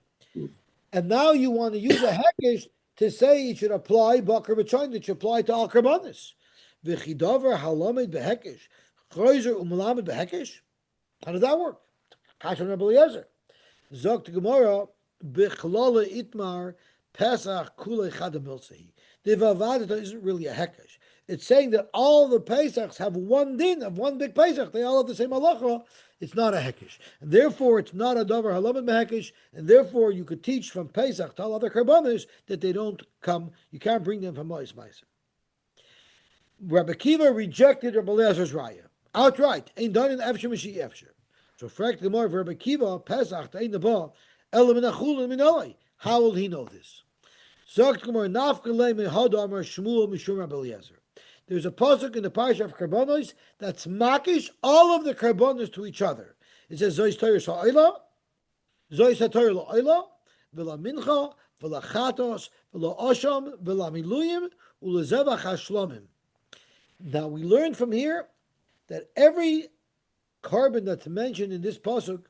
And now you want to use a hekesh to say it should apply Bakar B'Choin, it should apply to all Karbanis. V'chidavar halamed behekesh, chroizer umalamed behekesh. How does that work? Kashan Rabbi Eliezer. Zok to Gemara, b'chlala itmar Pesach kulei chadam Motzaei. The Vavadata isn't really a hekesh. It's saying that all the Pesachs have one din of one big Pesach. They all have the same halacha. It's not a hekesh. And therefore, it's not a davar halamed behekesh. And therefore, you could teach from Pesach to all other karbanos that they don't come. You can't bring them from Ma'is Meiser. Rabbi Kiva rejected Rabbi Eliezer's raya outright. Ain't done in Efsher Mishi Efsher. So, fragt the more of Rabbi Kiva, Pesach, ain't the ball, Elam Menachos Minolai. How will he know this? Zogt Gemara, Nafkalei Mehadamar Shmuel Mishum Rabbi Eliezer. There's a pasuk in the parsha of Karbonos that's makish all of the Karbonos to each other. It says, Zois Torah Sha'ila, Zois HaTorah La'ila, V'la Mincha, V'la Chatos, V'la Osham, V'la Miluyim, U'lezevach HaShlomim. Now we learn from here that every carbon that's mentioned in this pasuk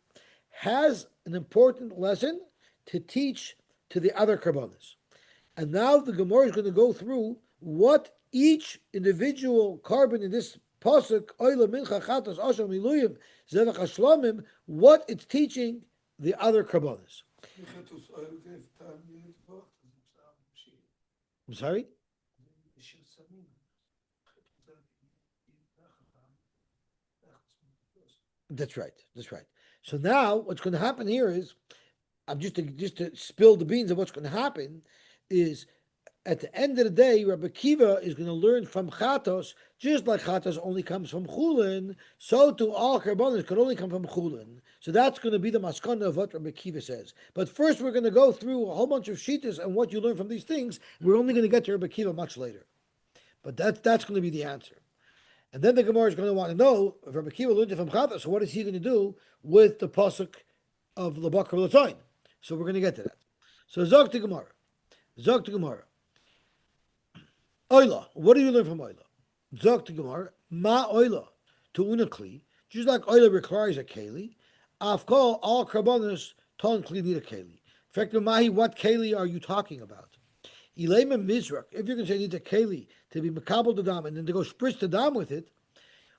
has an important lesson to teach to the other Karbonos. And now the Gemara is going to go through what each individual carbon in this pasuk, Oila Mincha Chatos Osham Miluyim Zevach HaShlomim, what it's teaching the other Karbonos. I'm sorry? That's right. That's right. So now what's going to happen here is, I'm just to spill the beans of what's going to happen is, at the end of the day, Rabbi Kiva is going to learn from Chatos, just like Chatos only comes from Chulin, so to all Karbonis could only come from Chulin. So that's going to be the maskana of what Rabbi Kiva says. But first we're going to go through a whole bunch of shitas and what you learn from these things. We're only going to get to Rabbi Kiva much later. But that's going to be the answer. And then the Gemara is going to want to know, if Rabbi Kiva learned it from Chatos, so what is he going to do with the pasuk of Labakar Latoin? So we're going to get to that. So Zog to Gemara. Zog to Gemara. Oila. What do you learn from Oila? Zog to Gemara. Ma Oila. To unakli. Just like Oila requires a keli. Afkol all karbonis ton kli need a keli. In fact, Mahi, what keli are you talking about? Ilema Mizrak. If you're going to say need a keli to be makabel the dam and then to go spritz the dam with it,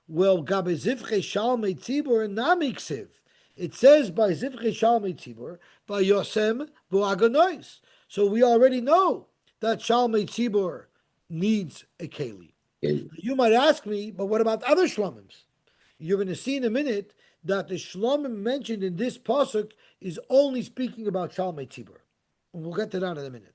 well, gabe zivche shalmei tzibur namiksiv. It says by zivche shalmei tzibur by Yosem bu'agonois. So we already know that shalmei tzibur needs a keli. You might ask me, but what about other shlomims? You're going to see in a minute that the shlomim mentioned in this pasuk is only speaking about shalmei tzibur. And we'll get to that in a minute.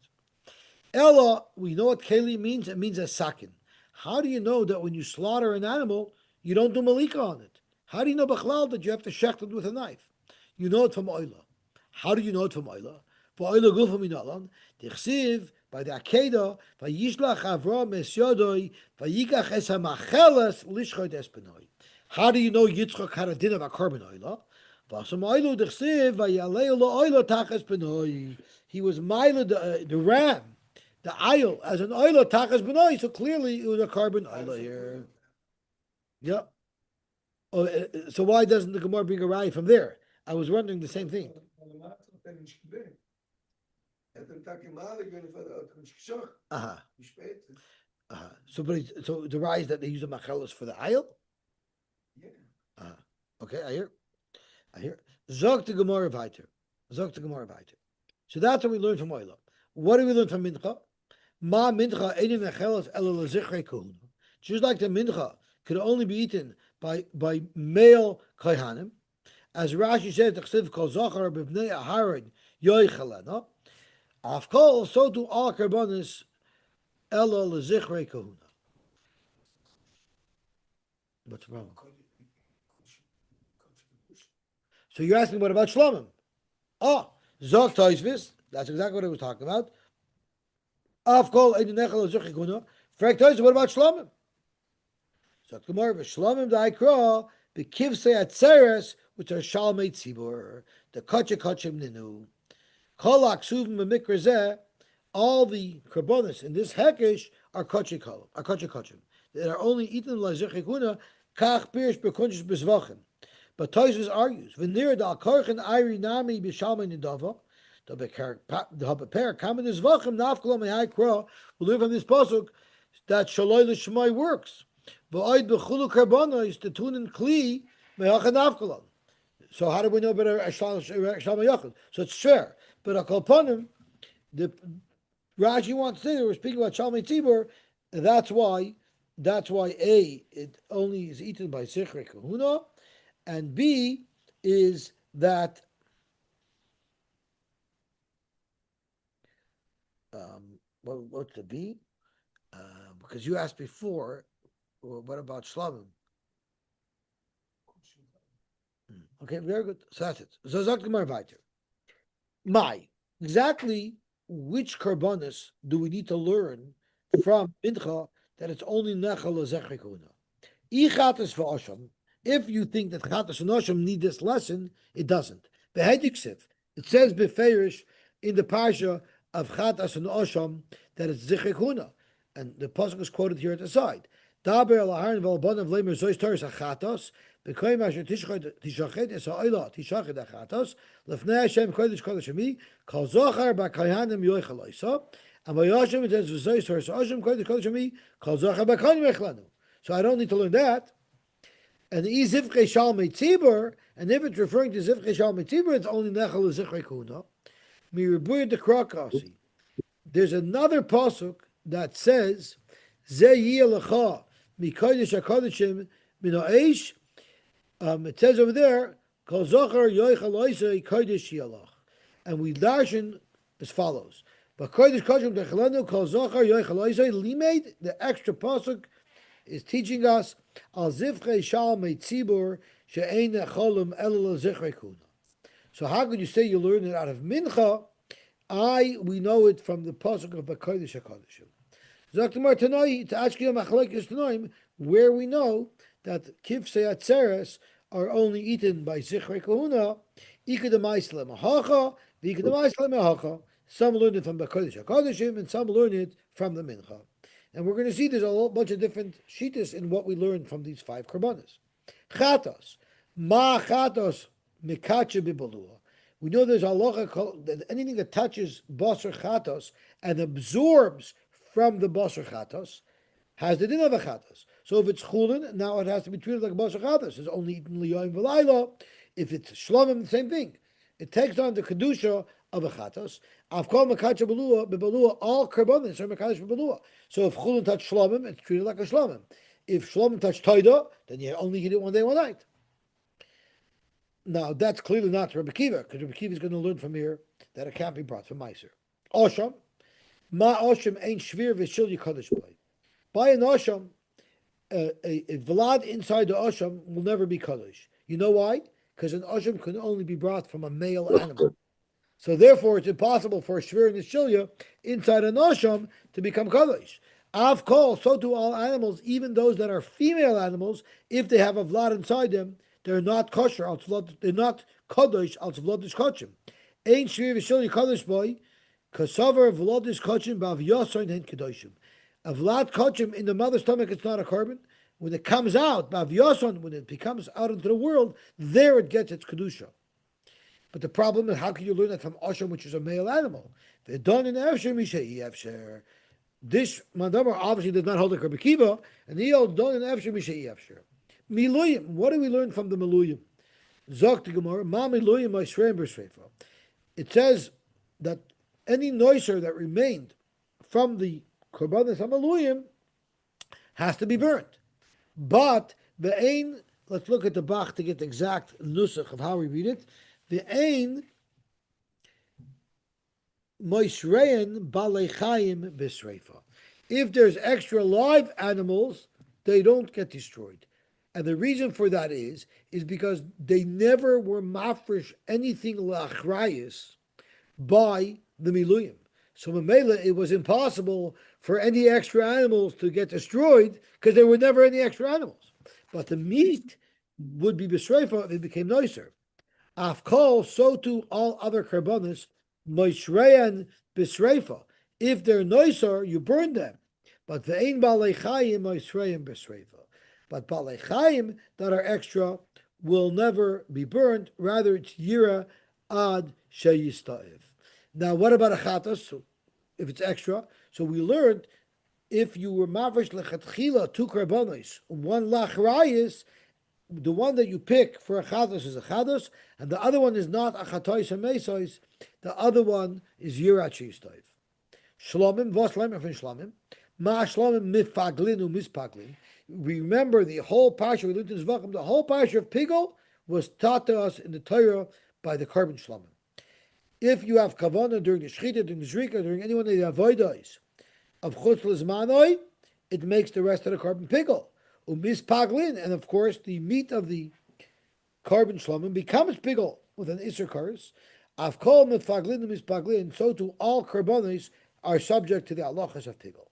Ella, we know what keli means. It means a sakin. How do you know that when you slaughter an animal, you don't do malika on it? How do you know b'chlal that you have to shecht it with a knife? You know it from oila. How do you know it from oila? Oila gufa minalan. Dichsiv by the akeda vayishlach Avram es yodoi vayikach es hamacheles lishchot es benoi. How do you know Yitzchak had a din of a korban oila? Vasam oilu dichsiv vayalei lo oila tachas benoi. He was mila the ram, the ayil, as an oila tachas benoi. So clearly it was a korban oila here. Yeah. Oh, so why doesn't the Gemara bring a raya from there? I was wondering the same thing. So the raya is that they use the machelos for the ayil? Yeah. Okay, I hear. Zog to Gemara weiter. Zog to Gemara weiter. So that's what we learned from Oila. What do we learn from Mincha? Ma Mincha enim machelos ela lezichrei kahuna. Just like the Mincha could only be eaten by male kohanim, as Rashi said, "T'chsiv kol zachar b'vnei aharon yoichalena." Afkol, so do all karbonis ela lezichrei kahuna. What's the problem? So you're asking what about shlomim? Oh, zok toisvis. That's exactly what I was talking about. Afkol edinechel lezichrei kahuna. Frank toisvis. What about shlomim? So Gemara v'shlomim da'ikra b'kivsei atzeres, which are shalmei tzibur, the kachim ninu, kol aksuvim b'mikrazeh. All the karbonis in this hekesh are kachim. They are only eaten l'zechei kuna kach pirish b'kunjish b'zvachim. But Tosfos argues v'nir da'alkarchen ayri nami b'shalmei nidava. The hapaper kamen zvachim nafkol me'ikra. We learn from this pasuk that shaloi l'shmai works. V'oid b'chulu karbonos the tunin kli me'achan nafkolon. So how do we know better shalom yachid? So it's fair, but akolponim, the Rashi wants to say that we're speaking about shalom tzibur, and that's why A, it only is eaten by sichrei kahuna, and B is that what's the B? Because you asked before. Well, what about Shlamim? Okay, very good. So that's it. So Zok Gemara weiter. Exactly which karbonis do we need to learn from Mincha that it's only Nechal Zechri Kuna? Ichatas v'Osham. If you think that Chatas and Osham need this lesson, it doesn't. Behediksiv. It says beferish in the parsha of Chatas and Osham that it's Zechri Kuna, and the pasuk is quoted here at the side. Daber al-Aharon v'al-Banav lemer zois Torah achatos b'koyim asher tishachet es ha'oila tishachet achatos lefnei Hashem kodesh kodesh shemi kol zochar b'kayanim yoichel oisa and v'yashem it says v'zois Torah Hashem kodesh kodesh shemi kol zochar b'kayanim yoichlanu. So I don't need to learn that. And the zivchei shalmei tzibur, and if it's referring to zivchei shalmei tzibur, it's only nechal zichrei kuna. Miribur de krakasi. There's another pasuk that says ze yiyeh lecha. Mikodesh HaKodeshim min ha'esh It says over there, Kol Zochar Yoichal Oisei Kodesh Yalach. And we darshan as follows. But Kodesh Kodesh Dechalenu Kol Zochar Yoichal Oisei Limed, the extra pasuk is teaching us Al Zivchei Shal Meitzibur She'ein Cholim Elul Zichrei Kuna. So how could you say you learn it out of Mincha? We know it from the pasuk of Bakodesh HaKodeshim. Zaktamar Tanoi, to Ashkiyam Machalekes Tanoim, where we know that Kivsei Atzeres are only eaten by Zichrei Kahuna, Ikadamaisle Mahacha, Vikadamaisle Mahacha. Some learn it from Bakodesh HaKodeshim, and some learn it from the Mincha. And we're going to see there's a whole bunch of different shitas in what we learn from these 5 karbanas. Chatos. Ma chatos mikache bibalua. We know there's halacha that anything that touches basar chatos and absorbs from the basar chatos has the din of a chatos. So if it's chulin, now it has to be treated like basar chatos. It's only eaten liyoim v'layla. If it's shlomim, the same thing. It takes on the kedusha of a chatos. Avkol mekacha bibalua, all karbanis are mekadosh bibalua. So if chulin touch shlomim, it's treated like a shlomim. If shlomim touch toida, then you only eat it one day, one night. Now, that's clearly not Rabbi Kiva, because Rabbi Kiva is going to learn from here that it can't be brought from Meiser. Osham, ma osham ain't shvir v'shil yikodesh boy. By an osham, a vlad inside the osham will never be kodesh. You know why? Because an osham can only be brought from a male animal. So therefore, it's impossible for a shvir and a shilya inside an osham to become kodesh. Av kol, so do all animals, even those that are female animals, if they have a vlad inside them, they're not kosher. They're not kadosh. Als vladish kochim. Ein shvir v'shil kadosh boy. Kasavar vladish kochim bav yosayin hen kadoshim. A vlad kochim in the mother's stomach, it's not a carbon. When it comes out, bav yosayin, when it becomes out into the world, there it gets its kedusha. But the problem is, how can you learn that from Osham, which is a male animal? They're done in Efsher Mishei Efsher. This Mandamar obviously does not hold a Rabbi Kiva, and he holds done in Efsher Mishei Efsher. Miluyim. What do we learn from the Miluyim? Zok the Gemara, Ma Miluyim Ma'isreim B'Sreifa. It says that any noiser that remained from the Korbanos HaMiluyim has to be burnt. But the Ein, let's look at the Bach to get the exact nusach of how we read it. The Ein Moishrein Balei B'Sreifa. If there's extra live animals, they don't get destroyed. And the reason for that is because they never were mafresh anything lachrayis by the miluyim. So Mamela, it was impossible for any extra animals to get destroyed because there were never any extra animals. But the meat would be b'shreifa if it became nicer. Afkol, so too all other karbonis, moishreyan b'shreifa. If they're nicer, you burn them. But the ein balei chayim moishreyan b'shreifa. But balei chayim that are extra will never be burned. Rather, it's yira ad sheyista'iv. Now, what about a chatas? So if it's extra, so we learned if you were mavrish lechatchila 2 karbonos, 1 lachrayis, the one that you pick for a chatas is a chatas, and the other one is not a chatois and mesois. The other one is yirat sheyista'iv. Shlomim voslemim from shlomim. Ma shlomim mifaglin u mispaglin. Remember the whole parsha we learned in Zvachim. The whole parsha of Pigol was taught to us in the Torah by the carbon shlomim. If you have kavanah during the shechita, during the zrika, during any one of the avodos of chutz l'zmanoi, it makes the rest of the carbon Pigol. Umispaglin, and of course the meat of the carbon shlomim becomes Pigol with an iser kars. Avkol mifaglin umispaglin. So too all karbonos are subject to the halachas of Pigol.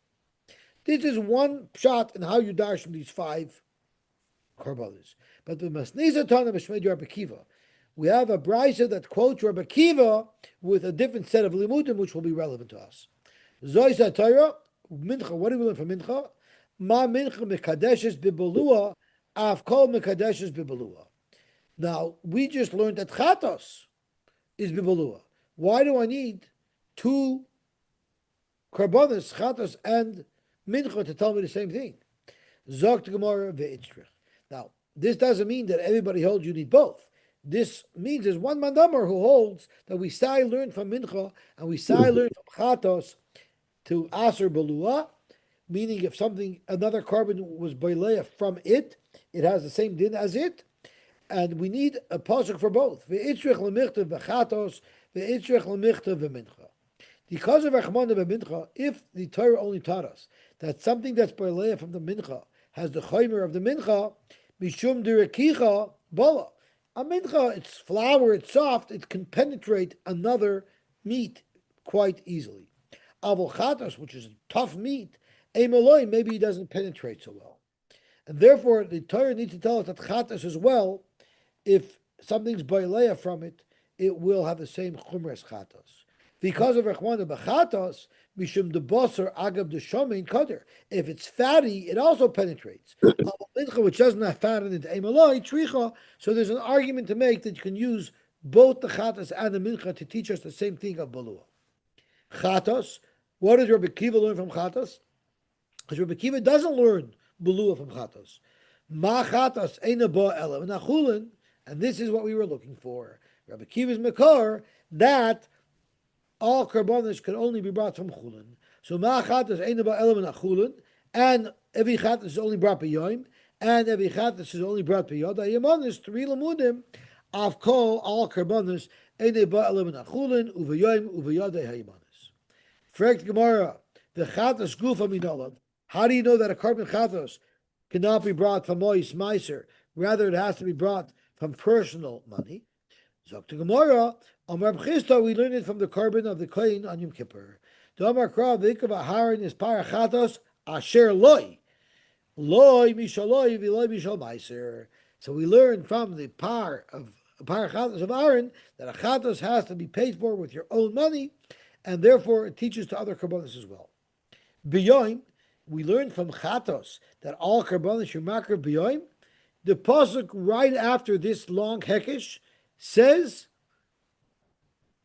This is one shot in how you dash from these 5 karbanos. But the Masniza Tana Meshmed Rabbi Kiva, we have a brisa that quotes Rabbi Kiva with a different set of limudim, which will be relevant to us. Zois Hatorah, Mincha. What do we learn from Mincha? Ma Mincha Mekadeshes Bibalua, Avkol Mekadeshes Bibalua. Now we just learned that Chatos is Bibalua. Why do I need 2 karbanos, Chatos and Mincha to tell me the same thing? Zok Gemara ve'itzrich. Now, this doesn't mean that everybody holds you need both. This means there's one mandamar who holds that we say learn from Mincha and we say learn from Chatos to Assur Balua, meaning if something, another carbon was boileya from it, it has the same din as it. And we need a pasuk for both. Ve'itzrich l'michtav b'chatos, ve'itzrich l'michtav b'mincha. Because of Rachmana b'mincha, if the Torah only taught us that something that's b'leah from the mincha has the chaymer of the mincha, mishum d'rekicha bala. A mincha, it's flour, it's soft, it can penetrate another meat quite easily. Avol chatos, which is a tough meat, emeloi, maybe it doesn't penetrate so well. And therefore, the Torah needs to tell us that chatos as well, if something's b'leah from it, it will have the same chumra as chatos. Because of Rechmana b'chatos, mishum debasar agav deshomein kader. If it's fatty, it also penetrates. Mincha, which doesn't have fat in it, emaloi tricha. So there's an argument to make that you can use both the chatos and the mincha to teach us the same thing of balua. Chatos. What does Rabbi Kiva learn from chatos? Because Rabbi Kiva doesn't learn balua from chatos. Ma chatos eina ba ela v'nachulin, and this is what we were looking for. Rabbi Kiva's makar that all karbonos can only be brought from chulin. So ma'achatas eina ba'elam and chulin, and every chatas is only brought b'yoyim, and every chatas is only brought b'yod. Ayamonis three lamudim of kol all karbonos eina ba'elam and chulin uveyoyim uveyod hayamonis. Frekt Gemara the chatas gufa minolav. How do you know that a carbon chatas cannot be brought from mois meiser? Rather, it has to be brought from personal money. Zok to Gemara, Amar B'chista, we learn it from the carbon of the kohen on Yom Kippur. The Amar Krav, the Ikav Aharon is parachatos asher loy. Loy mishaloi v'loy mishal meiser. So we learn from the parachatos of Aaron that a chatos has to be paid for with your own money, and therefore it teaches to other karbonos as well. B'yoim, we learn from chatos that all karbonos are makar b'yoim. The pasuk right after this long hekesh says,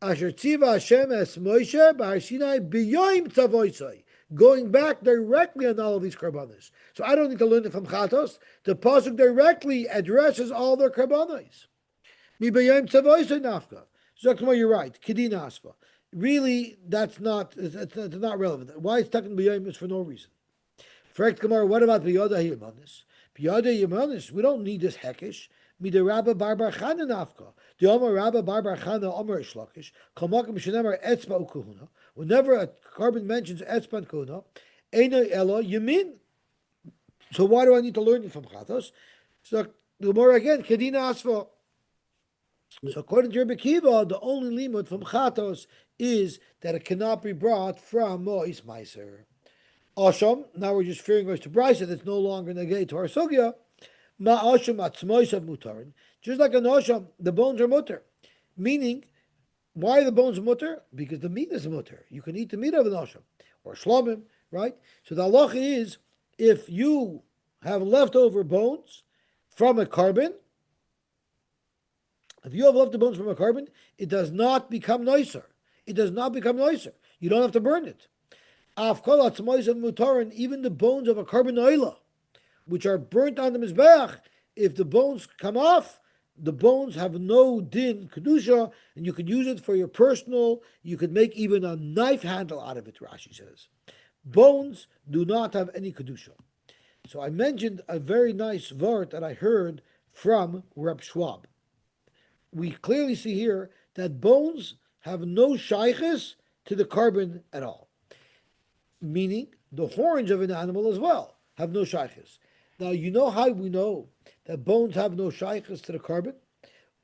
Asher tziva Hashem es Moshe b'Har Sinai b'yoyim tzavoisai, going back directly on all of these karbanos. So I don't need to learn it from Chatos. The pasuk directly addresses all their karbanos. Mi b'yoyim tzavoisai nafka. Zokma, you're right. Kedina asfa. Really, that's not relevant. Why it's talking b'yoyim is for no reason. Frekt Gemara, what about b'yoda yemanis? B'yoda yemanis, we don't need this hekesh. Mida Rabba Bar Bar Chana nafka. The Omer Rabba Bar Bar Chana Omer Ishlakish. Kamakim Shenemar Etzba Ukuhuna. Whenever a carbon mentions Etzba and Kuhuna, Eina Elo Yamin. So why do I need to learn it from Chatos? So the more again, Kedina Asfa. So according to Rabbi Kiva, the only limit from Chatos is that it cannot be brought from Mois Meiser. Asham, now we're just fearing us to Brisa that's no longer negate to our Sugya. Ma'asham atzmoisav mutarin. Just like an asham, the bones are mutter. Meaning, why are the bones mutter? Because the meat is mutter. You can eat the meat of an asham or shlomim, right? So the halacha is, if you have leftover bones from a carbon, if you have leftover bones from a carbon, it does not become nicer. It does not become nicer. You don't have to burn it. Afkol atzmoisav mutarin, even the bones of a carbon oila, which are burnt on the mizbeach, if the bones come off, the bones have no din kedusha, and you could use it for your personal. You could make even a knife handle out of it. Rashi says, bones do not have any kedusha. So I mentioned a very nice word that I heard from Reb Schwab. We clearly see here that bones have no shaykhis to the carbon at all, meaning the horns of an animal as well have no shaykhis. Now, you know how we know that bones have no shaykhs to the carbon?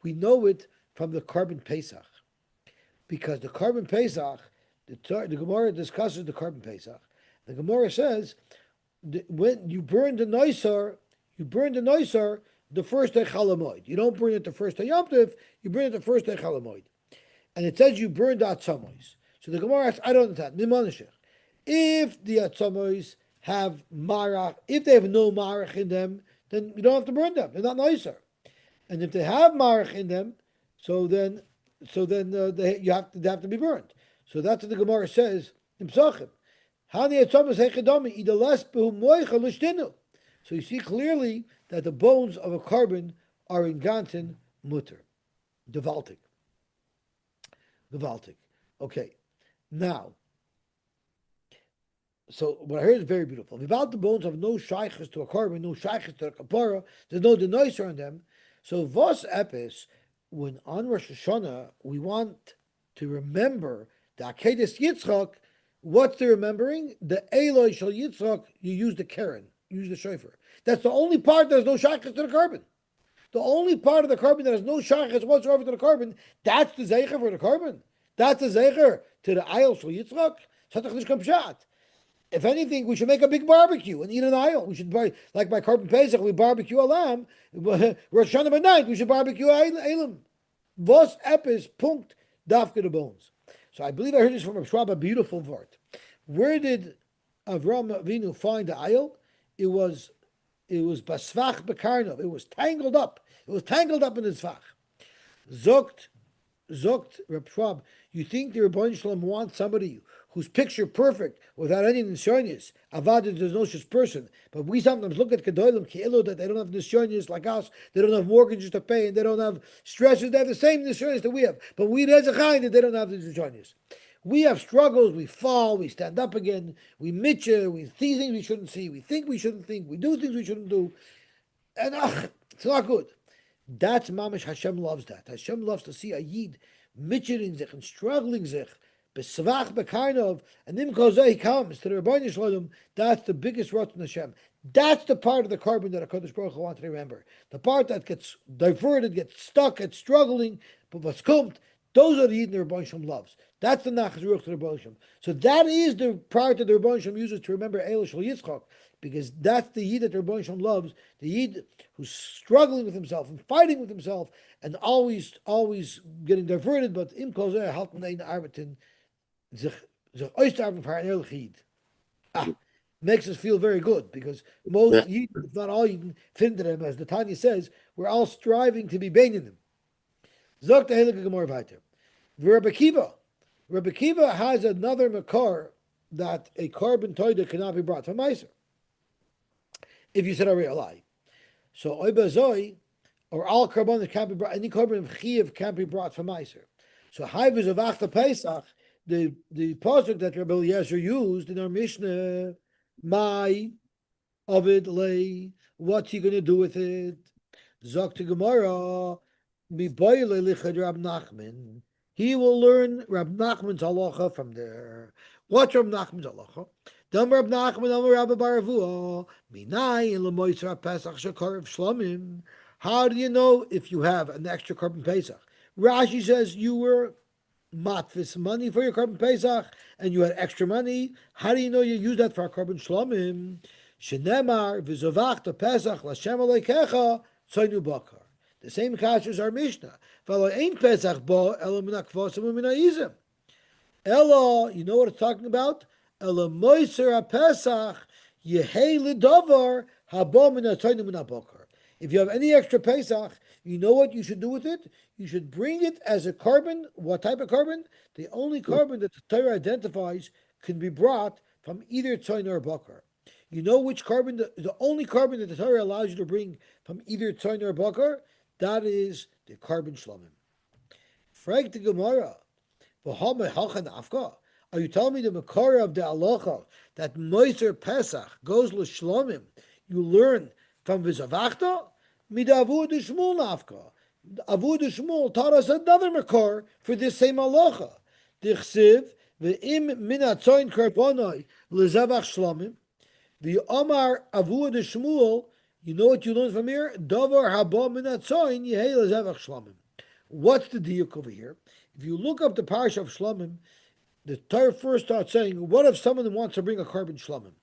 We know it from the carbon Pesach. Because the carbon Pesach, the Gemara discusses the carbon Pesach. The Gemara says, when you burn the Neisar the first day Hamoed. You don't burn it the first day Yom Tov, you burn it the first day Hamoed. And it says you burn the Atzamois. So the Gemara asks, I don't understand. Mimanashech. If the Atzamois have marach, if they have no marach in them, then you don't have to burn them. They're not nicer. And if they have marach in them, then they have to be burned. So that's what the Gemara says in Psachim. So you see clearly that the bones of a carbon are in ganten mutter, gewaltig. Okay, now. So what I heard is very beautiful. Without the bones have no shaykhs to a carbon, no shaykhs to a kapara, there's no denoiser on them. So Vos Epis, when on Rosh Hashanah we want to remember the Akedes Yitzchak, what's the remembering? The Eloi Shal Yitzchak, you use the Keren, you use the shofar. That's the only part that has no shaykhs to the carbon. The only part of the carbon that has no shaykhs whatsoever to the carbon, that's the Zeicher for the carbon. That's the Zeicher to the Eil Shal Yitzchak. Shatach Nish Kamshat. If anything, we should make a big barbecue and eat an aisle. We should buy, like by Carbon Pesach, we barbecue a lamb. Rosh Hashanah by night, we should barbecue a Vos epis punkt dafke the bones. So I believe I heard this from Schwab, a beautiful word. Where did Avram Avinu find the aisle? It was basvach bekarnov. It was tangled up. It was tangled up in his svach. Zokt Reb Schwab, you think the Rebbeinu Shalom wants somebody who's picture perfect without any nisyonis? Avad is no such person. But we sometimes look at Kedolim Ki'ilu that they don't have nisyonis like us. They don't have mortgages to pay and they don't have stresses. They have the same nisyonis that we have. But we as a chayin that they don't have the nisyonis. We have struggles. We fall. We stand up again. We mitcha. We see things we shouldn't see. We think we shouldn't think. We do things we shouldn't do. And it's not good. That's mamish. Hashem loves that. Hashem loves to see a yid mitchering zich and struggling zich, besvach bekarnov, and then he comes to the Rebbeinu Shalom. That's the biggest rot in Hashem. That's the part of the carbon that HaKadosh Baruch Hu wants to remember. The part that gets diverted, gets stuck, gets struggling, but what's kommt, those are the yid the Rebbeinu Shalom loves. That's the nachas ruach to the Rebbeinu Shalom. So that is the part that the Rebbeinu Shalom uses to remember Eil Shal Yitzchak, because that's the yid that the Rebbeinu Shalom loves, the yid who's struggling with himself and fighting with himself and always getting diverted, but im kol zeh halten ein arbeiten sich auszuarbeiten für ein ehrlich yid. Makes us feel very good, because most yid, if not all yid, finden him, as the Tanya says, we're all striving to be baining them. Zok the heilige Gemara weiter. Rabbi Kiva has another makar that a carbon toida cannot be brought from Meiser. If you said a lie. So Oibazoi, or all carbon that can't be brought, any carbon of Chiv can't be brought from Meiser. So Haivis of Achta Pesach, the pasuk that Rabbi Eliezer used in our Mishnah, my Ovid lay, what's he going to do with it? Zok to Gemara, mi boile lichad Rab Nachman. He will learn Rab Nachman's halacha from there. What's Rab Nachman's halacha? Dam Rab Nachman, Dam Rabbi Baravua, minai in lemoisra Pesach shekar of Shlomim. How do you know if you have an extra carbon Pesach? Rashi says you were matvis money for your carbon Pesach and you had extra money. How do you know you use that for a carbon Shlomim? Shenemar v'zovachta Pesach l'Shem aleikecha tzaynu bakar. The same kasha as our Mishnah. V'alo ein Pesach bo elo min hakvosim u'min ha'izim. Elo, you know what it's talking about? Elo moiser ha-Pesach yehei l'dovar habo min ha'tzaynu min ha'bakar. If you have any extra Pesach, you know what you should do with it? You should bring it as a carbon. What type of carbon? The only carbon that the Torah identifies can be brought from either tzayin or bakar. You know which carbon? The only carbon that the Torah allows you to bring from either tzayin or bakar, that is the carbon shlomim. Frag the Gemara. Are you telling me the makara of the halacha that moiser Pesach goes l'shlomim? You learn from Vizavachta, Midavu de Shmuel Nafka. Avu de Shmuel taught us another makar for this same halacha. Dichsiv, ve'im minatzoin karbonoi, lezavach shlomim. The Omar Avu de Shmuel, you know what you learn from here? Davar haba minatzoin, yehei lezavach shlomim. What's the diuk over here? If you look up the parsha of Shlomim, the Torah first starts saying, what if someone wants to bring a carbon Shlomim?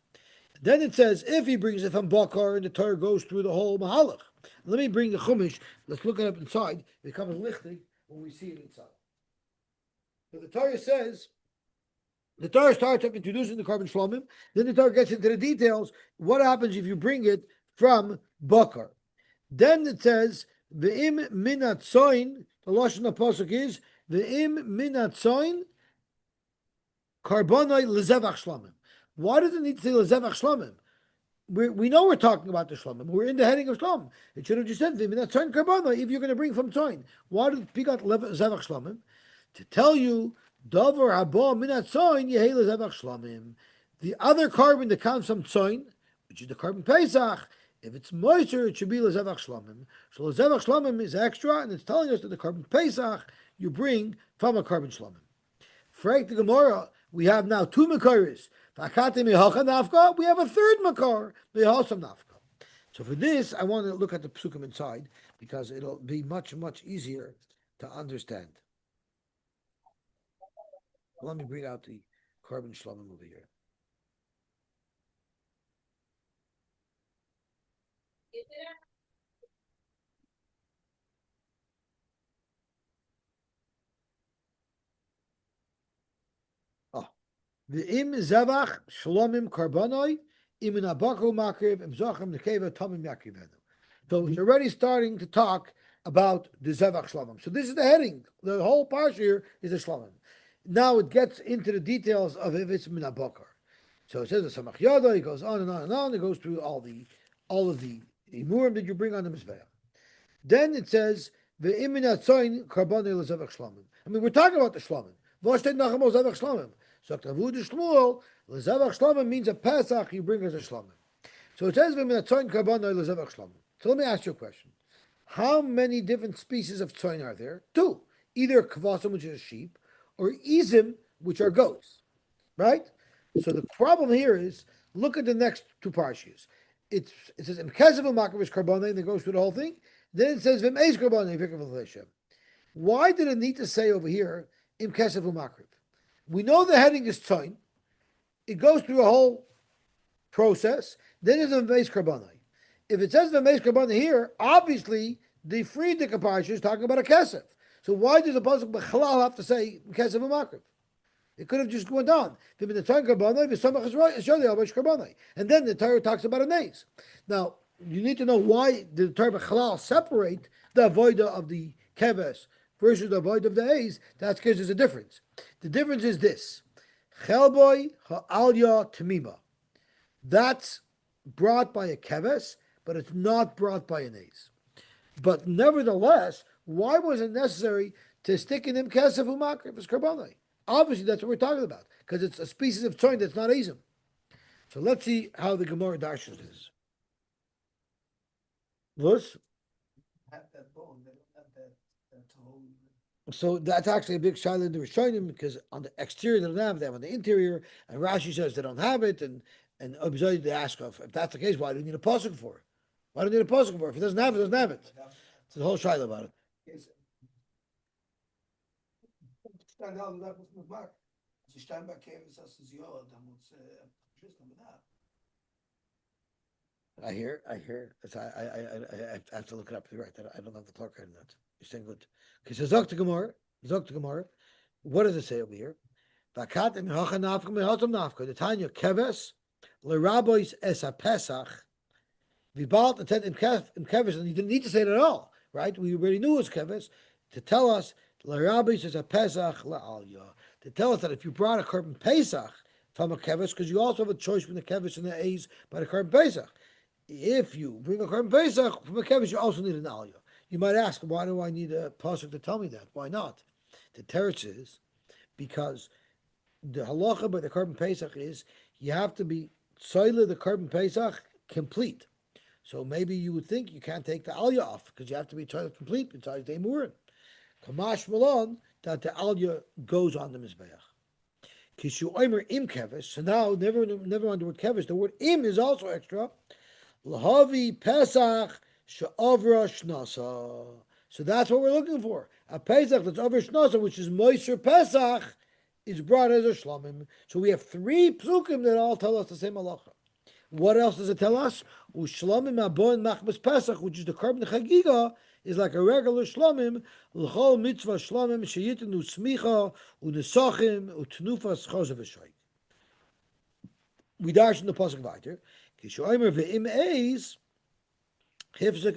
Then it says, if he brings it from Bakar, and the Torah goes through the whole Mahalach. Let me bring the Chumash. Let's look at it inside. It becomes lichtig when we see it inside. So the Torah says, the Torah starts up introducing the carbon Shlomim. Then the Torah gets into the details. What happens if you bring it from Bakar? Then it says, Ve'im minat soin, the Lashon HaPasuk is, Ve'im minat soin, karbonai lezevach Shlomim. Why does it need to say lezevach Shlomim? We know we're talking about the Shlomim. We're in the heading of Shlom. It should have just said V'minat soin karbonai if you're going to bring from soin. Why did it pick out lezevach Shlomim? To tell you, davar haba minat soin yehei lezevach Shlomim. The other carbon that comes from soin, which is the carbon Pesach, If it's moiser, it should be lezevach shlamim. So lezevach shlamim is extra, and it's telling us that the carbon pesach you bring from a carbon shlamim. Frag the Gemara, we have now two makaris. We have a third makar, mehasam nafka. So for this, I want to look at the psukim inside because it'll be much, much easier to understand. Let me bring out the carbon shlamim over here. The im zevach shlomim karbonoi im nabaku makriv im zachem nekeva tamim yakrivenu. So it's already starting to talk about the zevach shlomim. So this is the heading. The whole parsha here is a shlomim. Now it gets into the details of if it's minabakar. So it says the samach yada. It goes on and on and on. It goes through all of the imurim that you bring on the mizbeach. Then it says the iminatzoin karbonoi lezevach shlomim. I mean, we're talking about the shlomim. V'ashtei nachamo zevach shlomim. So Tavud Shmuel, Lezevach Shlomim means a Pesach you bring as a Shlomim. So it says V'minatzoin Karbonoi Lezevach Shlomim. So let me ask you a question. How many different species of tzoin are there? Two. Either Kvasim, which is a sheep, or Izim, which are goats. Right? So the problem here is, look at the next two parshas. It says Imkesev Makavish Karbonoi, and it goes through the whole thing. Then it says V'meis Karbonoi, V'ikav L'Shem. Why did it need to say over here Imkesev Makavish? We know the heading is tzoin. It goes through a whole process. Then there's a v'meis karbonai. If it says v'meis karbonai here, obviously the Friedrich parsha is talking about a kesef. So why does the pasuk b'chalal have to say kesef v'makriv? It could have just gone on. And then the Torah talks about a naze. Now you need to know why the Torah b'chalal separate the avodah of the keves versus the avodah of the A's. That's because there's a difference. The difference is this. Chelboy ha'alya tamima. That's brought by a keves, but it's not brought by an A's. But nevertheless, why was it necessary to stick in him kesef u'makriv as karbonai? Obviously, that's what we're talking about, because it's a species of tzoin that's not Azim. So let's see how the Gemara dashes this. Thus, so that's actually a big shaila in the Rishonim, because on the exterior they don't have, they have on the interior, and Rashi says they don't have it, and Obizai they ask if that's the case, why do you need a pasuk for it? Why do you need a pasuk for it? If it doesn't have it, it doesn't have it. It's the whole shaila about it. I hear. I have to look it up. You're right. I don't have the clock right on that. You're saying good. Okay, so Zok to Gemara. What does it say over here? The Tanya Keves, L'Rabois es a Pesach, Vibalt attend in Keves, and you didn't need to say it at all, right? We already knew it was Keves, to tell us, L'Rabois es a Pesach, La'alya, to tell us that if you brought a Korban Pesach from a Keves, because you also have a choice between the Keves and the A's by the Korban Pesach. If you bring a Korban Pesach from a Keves, you also need an Alya. You might ask, why do I need a pasuk to tell me that? Why not? The teretz is because the halacha by the Korban Pesach is you have to be tzoyle the Korban Pesach complete. So maybe you would think you can't take the alya off because you have to be tzoyle complete besides the emurim. Kamash malon that the alya goes on the mizbeach. Kishu oimer im kevish. So now never on the word kevish. The word im is also extra. Lahavi Pesach. She'avra shnasa. So that's what we're looking for. A Pesach that's over shnasa, which is moisher Pesach, is brought as a shlomim. So we have three psukim that all tell us the same halacha. What else does it tell us? U'shlamim abon machmas Pesach, which is the carbon chagiga, is like a regular shlomim. L'chol mitzvah shlomim sheyitenu smicha u'nesachim u'tnufas chosav v'shoy. We dash in the pasuk weiter. Kishoimer ve'im eis. So this is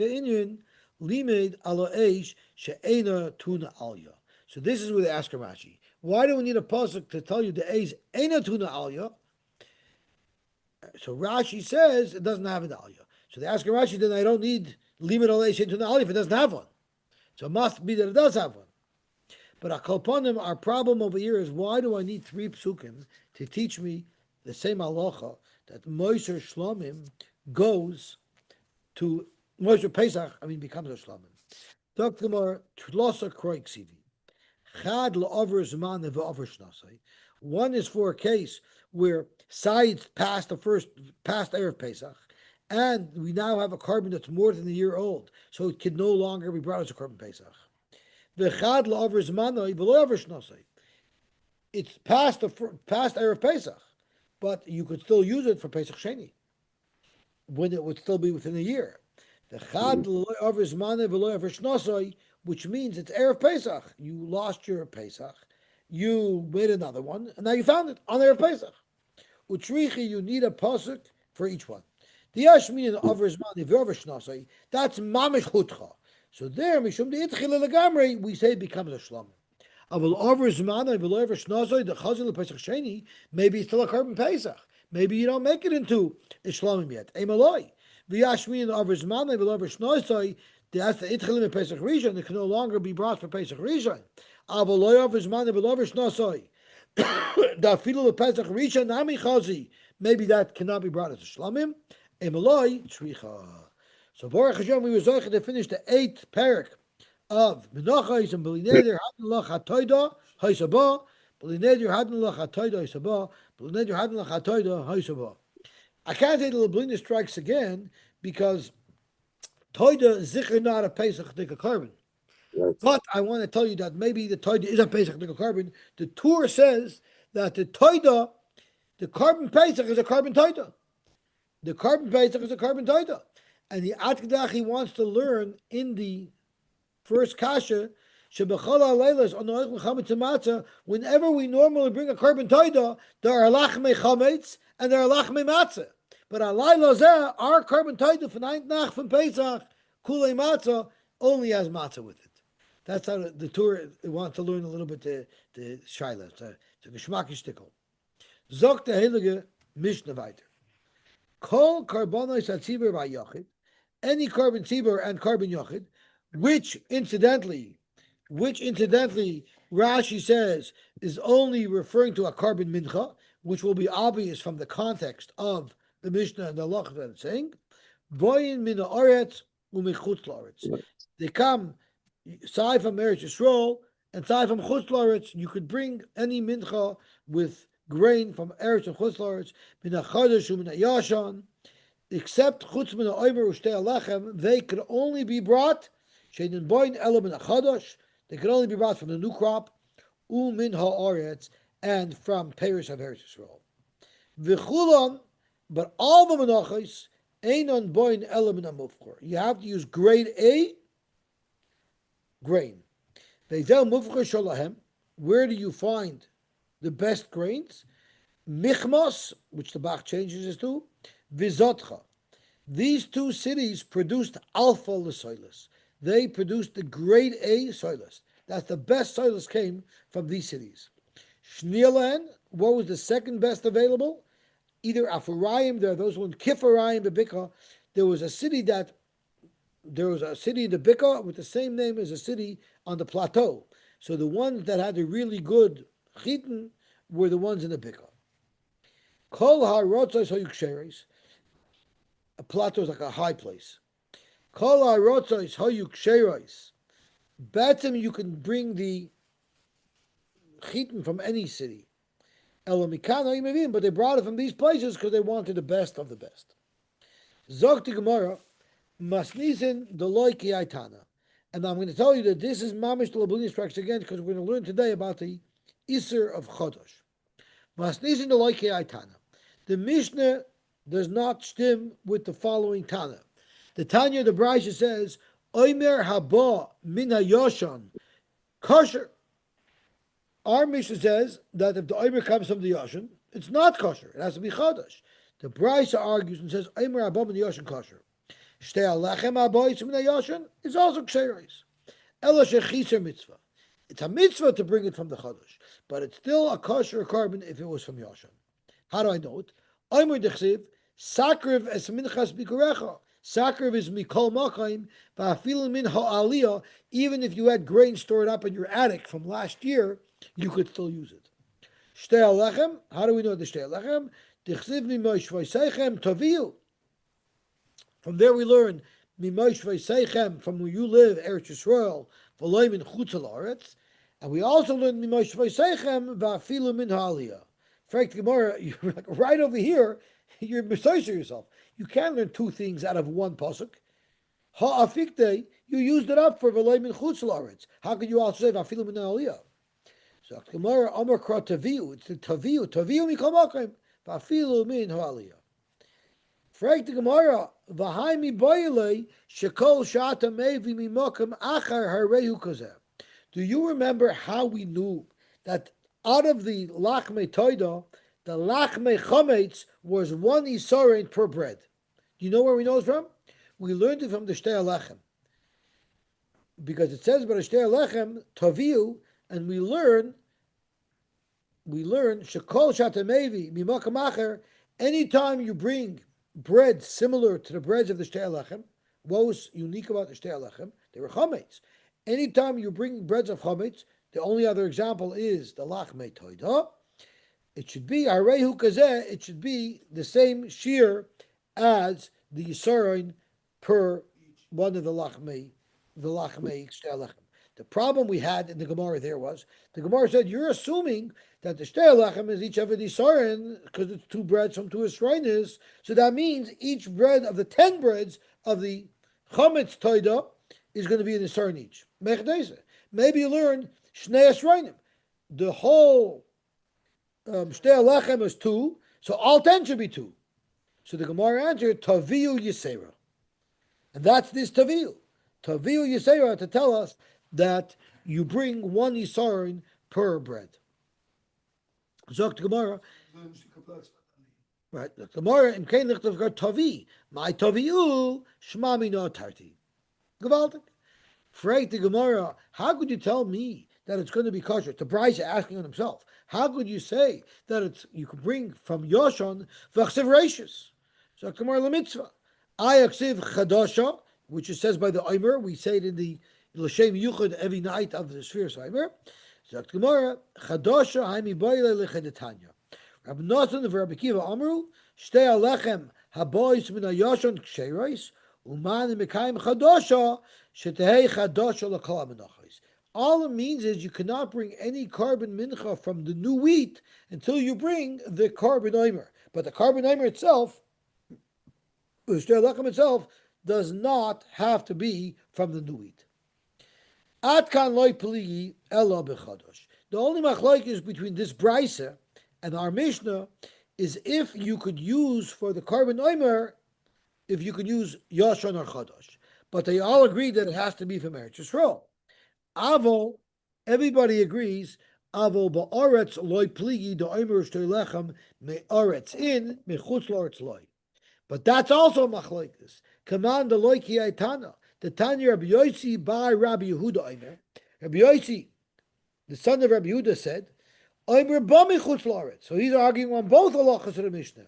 where they ask Rashi. Why do we need a pasuk to tell you the A's Eina Tuna Alya? So Rashi says it doesn't have an Alya. So they ask Rashi, then I don't need limit al Eish Tuna Alya if it doesn't have one. So it must be that it does have one. But Akalpanim, our problem over here is why do I need three psukim to teach me the same halacha that Moiser Shlomim goes to Moshe Pesach, becomes a shlamim. Dr. Gemara, Tlosa Kroik Sivi. Chad la'over zman ve'over shnasai. One is for a case where sides past Erev Pesach, and we now have a carbon that's more than a year old, so it can no longer be brought as a carbon Pesach. V'chad la'over zmanai ve'over shnasai. It's past Erev Pesach, but you could still use it for Pesach Sheni, when it would still be within a year. The chad la'over zmanai ve'over shnasai, which means it's Erev Pesach. You lost your Pesach, you made another one, and now you found it on Erev Pesach. Utrichi, you need a pasuk for each one. The Yashmin and Over Zmani V'Over Shnasai, that's Mamish Chutcha. So there, Mishum de Itchil Legamrei, we say it becomes a Shlom. Avol Over Zmani V'Over Shnasai, the Chazil Pesach Sheni, maybe it's still a carbon Pesach. Maybe you don't make it into a Shlomim yet. Emaloi. The Yashmin and Over Zmani V'Over Shnasai, that's the Itchil in Pesach Rishon, it can no longer be brought for Pesach Rishon. Avol Over Zmani V'Over Shnasai. The Filu Pesach Rishon Nami Chazi, maybe that cannot be brought as a Shlomim. Emaloi Tzricha. So Baruch Hashem, we were zocheh to finish the 8th parak of Menachos and B'lineder Hadin Lach HaToida Haisabah, B'lineder Hadin Lach HaToida Haisabah, B'lineder Hadin Lach HaToida Haisabah. I can't say the Leblina strikes again because Toida is zikr not a Pesach Dika carbon. Right. But I want to tell you that maybe the Toida is a Pesach Dika carbon. The Torah says that the Toida, the carbon Pesach is a carbon Toida. The carbon Pesach is a carbon Toida. And the Atkadach, he wants to learn in the first Kasha, whenever we normally bring a carbon Toida, there are lachmei chametz and there are lachmei matzah. But our carbon Toida for 9th Nach from Pesach, kulei matzah, only has matzah with it. That's how the Torah wants to learn a little bit the Shaila. It's a geschmackish tickle. Zok the Heilige Mishnah weiter. Kol karbonos hatzibur v'yachid, any carbon tzibur and carbon yachid, which incidentally Rashi says is only referring to a carbon mincha, which will be obvious from the context of the Mishnah and the Halach that it's saying. Voyin min haaretz u'michutz la'aretz. They come sai from Eretz Yisrael and sai from chutz la'aretz. You could bring any mincha with grain from Eretz and chutz la'aretz, min hachodosh u'min hayashan, except chutz min ha'omer u'shtei halechem, they could only be brought she'nin boin elo min hachodosh. They could only be brought from the new crop, u'min ha'aretz, and from Peres of Eretz Yisrael. V'chulam, but all the menachos einon boin elo min hamufchor. You have to use grade A grain. Ve'zel mufchor shalahem. Where do you find the best grains? Michmas, which the Bach changes it to, Vizotcha. These two cities produced alpha l'soilus. They produced the grade A soilus. That's the best soilus came from these cities. Shnialan, what was the second best available? Either Afurayim, there are those ones, Kifarayim, the Bika. There was a city in the Bika with the same name as a city on the plateau. So the ones that had a really good chitin were the ones in the Bika. Kol ha'rotzos hayuksheres. A plateau is like a high place. Kol ha'rotzos hayuksheres. Batim, you can bring the chitin from any city. Elamikana, but they brought it from these places because they wanted the best of the best. Zokti Gemara, Masnisen Deloy Ki Aitana. And I'm going to tell you that this is Mamish Labunis tracks again because we're going to learn today about the Assur of Chodosh. Masnisen Deloy Ki Aitana. The Mishnah does not stem with the following Tana. The Tanya, the Brisa says, Oimer haba min hayoshan kosher. Our Mishnah says that if the Oimer comes from the Yoshan, it's not kosher. It has to be Chodosh. The Brisa argues and says, Oimer haba min hayoshan kosher. Shtei alechem habois min hayoshan is also ksheres. Ela shechiser mitzvah. It's a mitzvah to bring it from the Chodosh, but it's still a kosher carbon if it was from Yoshan. How do I know it? Oimer dechsiv, sakriv es minchas bikurecha. Sakriv is mikol makayim, va'afilin min ha'aliyah. Even if you had grain stored up in your attic from last year, you could still use it. Shtei alechem, how do we know the shtei alechem? Dechsiv mimoy shvoisechem toviu. From there we learn Mimosh Seichem, from where you live, Eretz Yisrael, V'loim in Chutz La'aretz. And we also learn Mimosh Seichem Va'afilu Min Ha'aliyah. In fact, Gemara, you're like right over here, you're beside yourself. You can't learn two things out of one pasuk. Ha'afikte, you used it up for V'loim in Chutz La'aretz. How could you also say Va'afilu Min Ha'aliyah? So Gemara, Amar Kra Taviu, it's the Taviu Mikol Makom, Va'afilu Min Ha'aliyah. Frag the Gemara, V'haimi boyle shekol shata mevi mimokim achar harehu kozeh. Do you remember how we knew that out of the lachme toida, the lachme chometz was one isarin per bread? Do you know where we know it from? We learned it from the shtei lechem, because it says about the shtei lechem taviu, and we learn shekol shata mevi mimokim achar. Anytime you bring bread similar to the breads of the shtei lechem. What was unique about the shtei lechem? They were chametz. Anytime you bring breads of chametz, the only other example is the lachmei toida. It should be harehu kazeh. It should be the same shear as the yisaron per one of the lachmei shtei lechem. The problem we had in the Gemara there was the Gemara said you're assuming that the shtei lechem is each of a disarin because it's two breads from two esrainis. So that means each bread of the 10 breads of the chametz toida is going to be an isarin each. Maybe you learn shnei esrainim. The whole shtei lechem is 2, so all 10 should be 2. So the Gemara answered taviu yisera, and that's this taviu yisera to tell us that you bring one yisarin per bread. Zogt Gemara. Right. The Gemara in Kain Lichtav got Tavi. My Taviu Shmami no Tarti. Gewaltig. Freit the Gemara, how could you tell me that it's going to be kosher? The Bryce asking on himself. How could you say that it's you could bring from Yoshon v'achsev reishis? So Gemara lemitzvah. Ayaksiv chadasha, which it says by the Omer. We say it in the L'Shem Yuchad every night of the Sphere Omer. Sagt Gemara, Chadosha haimi boile lechenetanya. Rabbi Nathan and Rabbi Kiva Amru, Shtei alechem habois min hayashon ksherois, uman mekayim chadosha, shetehei chadosha l'kol menachos. All it means is you cannot bring any carbon mincha from the new wheat until you bring the carbon omer. But the carbon omer itself, the Shtei alechem itself, does not have to be from the new wheat. Atkan loy pligi elo bechadosh. The only machlok is between this brisa and our Mishnah is if you could use for the carbon omer, if you could use yashon or chadosh. But they all agree that it has to be from Eretz Yisrael. Avol, everybody agrees. Avol ba'aretz loy pligi the omer shtei lechem me'aretz in mechutz la'aretz loy. But that's also machlokes. Command the loy ki aitana. The Tanya Rabbi Yosy by Rabbi Yehuda Omer. Rabbi Yosy, the son of Rabbi Yehuda, said, Omer bami chutz la'aretz. So he's arguing on both halachas of the Mishnah.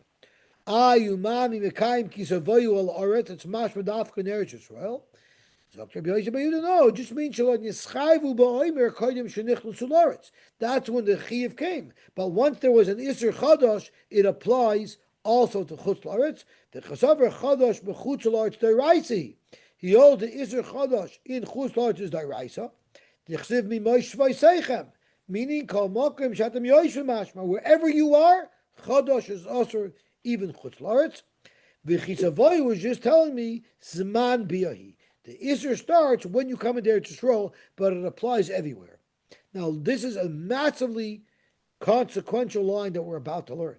Ayumami mekayim kisavoyu al aretz. It's mashma dafka in Eretz Yisrael. So Rabbi Yosy by Yehuda, no, it just means shalot yischayvu ba'omer kodim shenichlu sularetz. That's when the chiyuv came. But once there was an iser chadash, it applies also to chutz la'aretz. The chasaver chadash b'chutz la'aretz deraisi. He holds the Isser Chodosh in Chutz La'aretz is Daraisa. The Chsiv Mimosh Seichem, meaning Kol Mokim Shatam Yosh Mashma. Wherever you are, Chodosh is also even Chutz La'aretz. V'chisavoy was just telling me Zman Biyahi. The Isser starts when you come into Eretz Yisrael, but it applies everywhere. Now this is a massively consequential line that we're about to learn.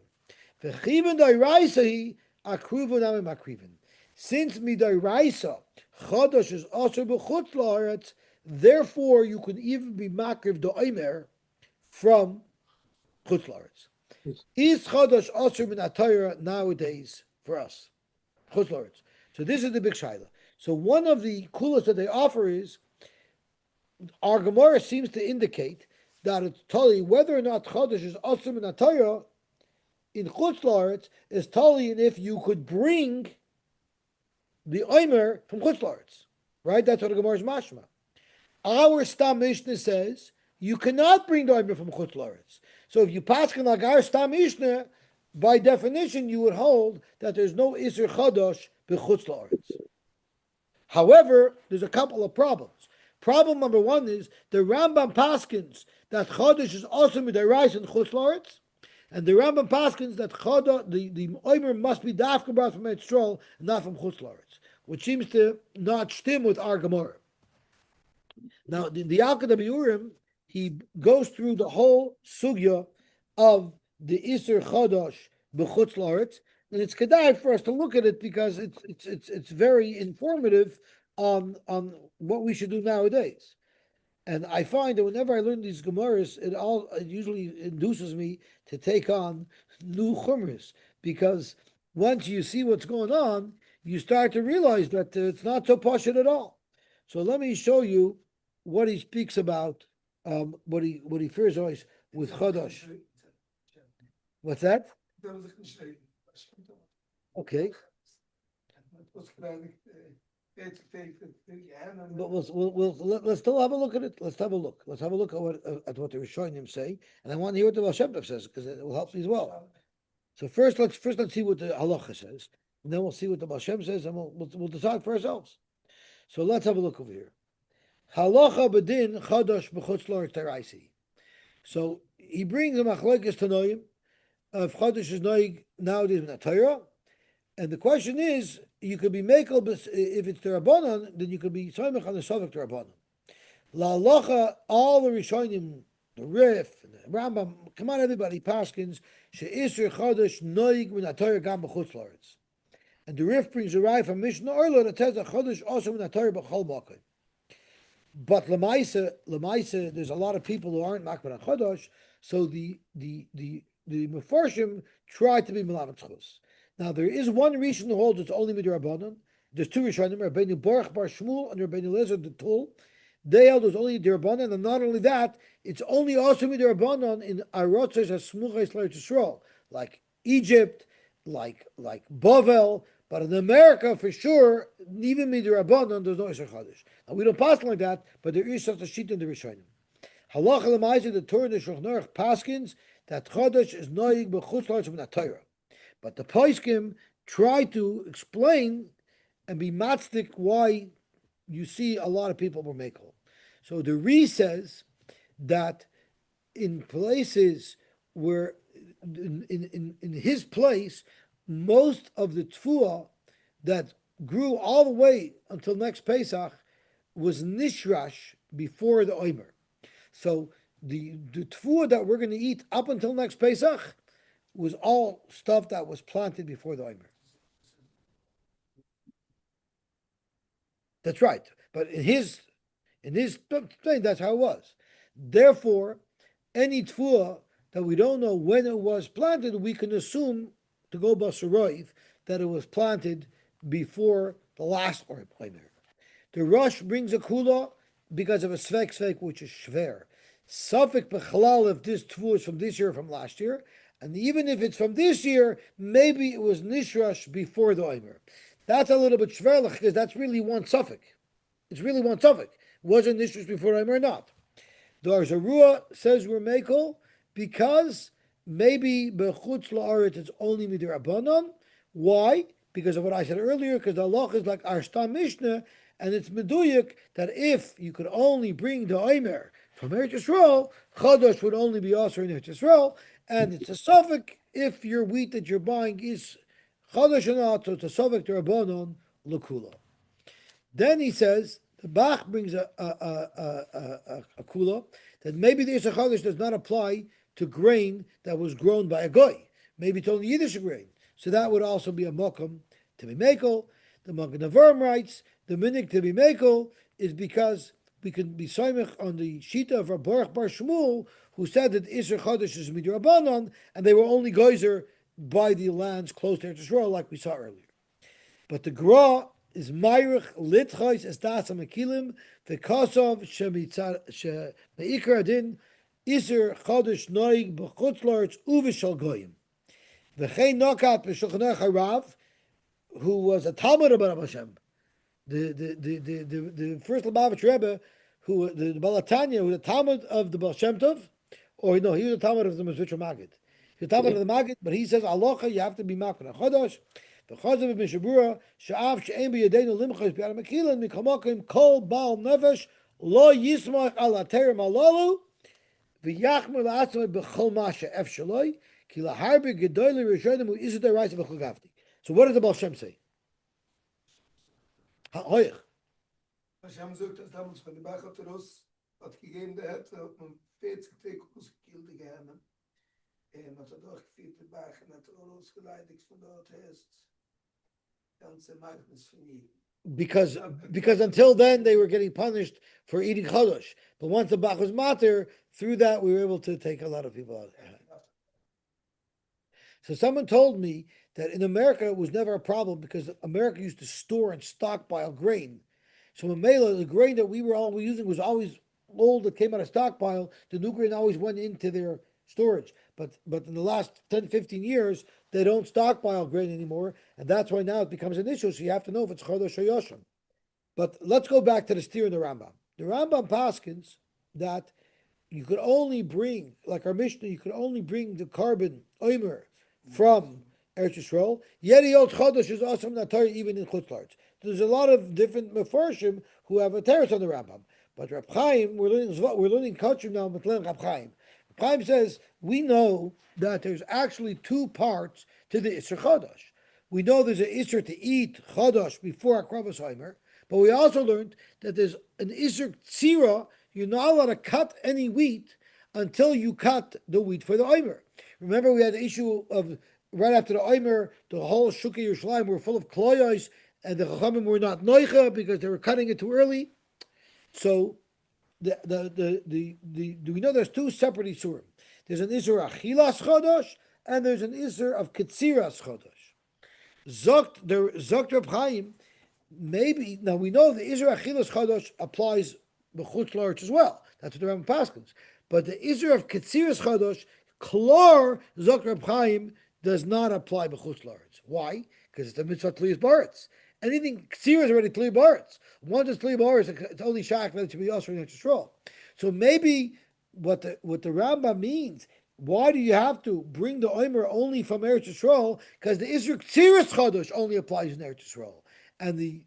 V'chivin Daraisa Akruvun Amim Akrivin. Since Midaraisa Chodosh is also b'chutz la'aretz, therefore you could even be makriv the omer from chutz la'aretz. Is Chodosh also min Hatorah nowadays for us? Chutz la'aretz. So this is the big shaila. So one of the kulas that they offer is our Gemara seems to indicate that it's totally whether or not Chodosh is also min Hatorah in chutz la'aretz is totally and if you could bring the Omer from Chutz La'aretz, right? That's what the Gemara is mashma. Our Stam Mishnah says you cannot bring the Omer from Chutz La'aretz. So if you pass like our Stam Mishnah, by definition, you would hold that there's no Isser Chodosh b'chutz la'aretz. However, there's a couple of problems. Problem number one is the Rambam paskins that Chodosh is also midayrais in chutz la'aretz, and the Rambam paskins that Chodosh, the Omer must be dafka brought from Etzrol and not from chutz la'aretz, which seems to not stem with our Gemara. Now, the Alkad Urim, he goes through the whole sugya of the Isser Chodosh b'chutz la'aretz, and it's kedai for us to look at it because it's very informative on what we should do nowadays. And I find that whenever I learn these Gemaras, it usually induces me to take on new chumras, because once you see what's going on, you start to realize that it's not so pashut at all. So let me show you what he speaks about, what he fears always with Chodosh. What's that? Okay. But let's still have a look at it. Let's have a look. Let's have a look at what the Rishonim say, and I want to hear what the Baal Shem Tov says because it will help me as well. So first let's see what the halacha says, and then we'll see what the Baal Shem says, and we'll decide for ourselves. So let's have a look over here. Halacha b'din Chodosh b'chutz la'aretz taraisi. So he brings a machlokes tanoim of Chodosh is noig nowadays in Hatorah, and the question is, you could be mekel if it's the Rabbanon, then you could be soimach on the Sovek the Rabbanon. La halacha, all the Rishonim, the Rif, and the Rambam, come on everybody, Paskins, she'isur Chodosh noig min Hatorah gam b'chutz la'aretz. And the Rif brings a raya from Mishnah Orla that says that Chodosh also min Hatorah b'chol makom. But Lamaisa, there's a lot of people who aren't makbar on Chodosh, so the Mefarshim try to be Melamed Chus. Now there is one Rishon who holds it's only Midrabanan. There's two Rishonim, Rabbeinu Baruch Bar Shmuel and Rabbeinu Lezer the Tul. They held it's only Midrabanan, and not only that, it's only also Midrabanan in Arotzes as Smuchais L'Eretz Yisrael, like Egypt, like Bavel. But in America, for sure, even Midrabanan, there's no Isser Chodosh. Now we don't pass like that, but there is such a sheet in the Rishonim. Halacha l'maisa, the Torah, the Shulchan Aruch paskins that Chodosh is noig b'chutz la'aretz from the Torah. But the Poskim try to explain and be matzdik why you see a lot of people were mekel. So the Ri says that in places where, in his place, most of the tfuah that grew all the way until next Pesach was nishrash before the Omer. So the tfuah that we're going to eat up until next Pesach was all stuff that was planted before the Omer. That's right. But in his thing, that's how it was. Therefore, any tfuah that we don't know when it was planted, we can assume, to go basaroiv, that it was planted before the last Omer. The Rosh brings a kula because of a svek, which is shver. Safek bechalal if this tfuah is from this year or from last year. And even if it's from this year, maybe it was nishrash before the Omer. That's a little bit shverlich because that's really one suffix. It's really one suffix. Was it nishrash before Omer or not? The Arzarua says we're mekel because maybe bechutz la'aretz it's only midrabanan. Why? Because of what I said earlier. Because the halach is like our Stam Mishnah, and it's meduyik that if you could only bring the Omer from Eretz Yisrael, Chodosh would only be also in Eretz Yisrael. And it's a suffix if your wheat that you're buying is Chodosh or not, so it's a suffix to Rabbanon L'Kula. Then he says, the Bach brings a kula, that maybe the Isser Chodosh does not apply to grain that was grown by a goy. Maybe it's only Yiddish grain. So that would also be a mokum to be mekel. The Magen Avraham writes, the minik to be mekel is because we can be soimich on the shita of Rabbi Baruch Bar Shmuel, who said that Isser Chodesh is midrabanan, and they were only geyser by the lands close to Eretz Yisrael, like we saw earlier. But the Gra is Mayrich Litchais Estas Amakilim, the Kosov Shemeikar Adin Isser Chodesh Noig B'chutz La'aretz Uvishal Goyim. The Chein Nokat B'Shulchan Aruch Harav, who was a Talmud of Rabbi Hashem, the first Lubavitch Rebbe, who the Balatanya, who was a Talmud of the Baal Shem Tov, or no, he was a Talmud of the Mezritcher Maggid. He's talking about the Maggid, but he says alocha, you have to be makbid on Chodosh. The Chazav Mishabura, Sha'av She'em B'Yadeinu Limchos B'Yad Mekilan Mikamokim Kol Baal Nefesh Lo Yismach Al Haterim Alalu V'Yachmer La'atzmai B'Chol Masha Ef Shaloi Ki Laharbe Gedoyle Rishonim Hu Izu Deraisa B'Chol Gavti. So what does the Baal Shem say? Hoich. Hashem sagt, dass damals von der Hatorah hat gegeben, der hat 40 Tage ausgekillt gehabt. Hat doch geführt die Bach und hat ausgeleitet von dort erst ganze Magnus von ihm. Because until then they were getting punished for eating Chodosh. But once the Bach was mater, through that we were able to take a lot of people out. So someone told me that in America it was never a problem because America used to store and stockpile grain. So in Mela, the grain that we were always using was always old that came out of stockpile. The new grain always went into their storage. But in the last 10, 15 years, they don't stockpile grain anymore. And that's why now it becomes an issue. So you have to know if it's Chodosh or Yoshim. But let's go back to the steer in the Rambam. The Rambam paskins that you could only bring, like our Mishnah, you could only bring the carbon oimer from Eretz Yisrael. Yeriot Chodosh is awesome Hatorah even in Chutz La'aretz. There's a lot of different mefarshim who have a teretz on the Rambam. But Reb Chaim, we're learning Kachim now, but learning Reb Chaim. Reb Chaim says, we know that there's actually two parts to the Isser Chodosh. We know there's an Isser to eat Chodosh before Akravas Homer, but we also learned that there's an Isser Tzira, you're not allowed to cut any wheat until you cut the wheat for the Homer. Remember, we had the issue of right after the Homer, the whole Shukei Yerushalayim were full of kloyos, and the Chachamim were not noicha because they were cutting it too early. So, do we know there's two separate isurim? There's an isur achilas chodosh and there's an isur of ketziras chodosh. Zokt Reb Chaim, maybe now we know the isur achilas chodosh applies b'chutz la'aretz as well. That's what the Rambam paskins. But the isur of ketziras chodosh, klor Zokt Reb Chaim does not apply b'chutz la'aretz. Why? Because it's a mitzvah tliyas baretz. Anything Ksira is already Tli Baretz. Once it's Tli Baretz, it's only Shach that it should be also in Yisrael. So maybe what the Rambam means, why do you have to bring the Omer only from Eretz Yisrael? Because the Isra Ksiras Chodosh only applies in Eretz Yisrael. And the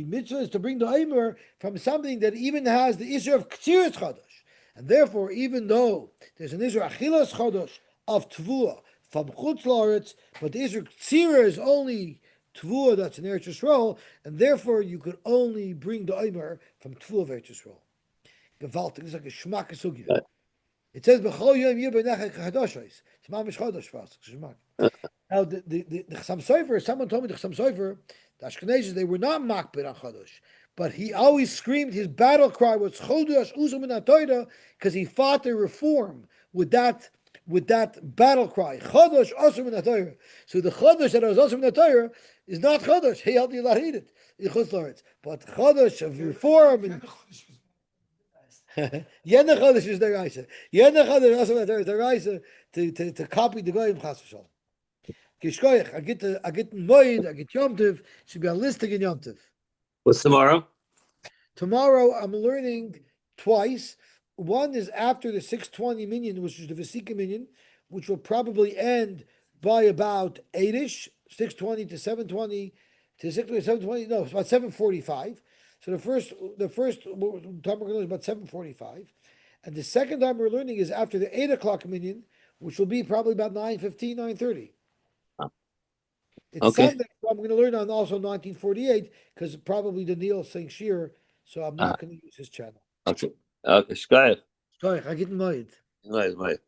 mitzvah is to bring the Omer from something that even has the Isra of Ksiras Chodosh. And therefore, even though there's an Isra Achilas Chodosh of Tvua from Chutz La'aretz, but the Isra Ksira is only Tvua that's in Eretz Yisrael, and therefore you could only bring the Omer from Tvua of Eretz Yisrael. Gewaltig, it's like a shmak sugya. It says b'chol yom yir b'nechek chadoshos. It's mamish chodosh fast. Shmak. Now the Chassam Sofer, someone told me the Chassam Sofer, the Ashkenazis, they were not makbid on chodosh, but he always screamed. His battle cry was chodosh uzum min haTorah because he fought the reform with that battle cry, Chodosh Assur min haTorah. So the Chodosh that was Assur min haTorah is not Chodosh. He held you eat it in Chutz La'aretz, but Chodosh of reform and Yena Chodosh is the Raisa. Yena Chodosh Assur min haTorah is the Raisa to copy the Goyim Chas v'Shalom. Kishkoyach, I get Moed, I get Yom Tov. Should be a listing in Yom Tov. What's tomorrow? Tomorrow I'm learning twice. One is after the 620 minyan, which is the Vesika minyan, which will probably end by about 8ish, 620 to 720 to 620 to 720. No, it's about 7:45. So the first time we're going to learn is about 7:45, and the second time we're learning is after the 8 o'clock minyan, which will be probably about 9:15, 9:30. It's Okay. Sunday, so I'm going to learn on also 1948 because probably Daniel saying shir, so I'm not going to use his channel. Okay. Okay. Shkayach. Sorry, I get Moed. Nice, mate.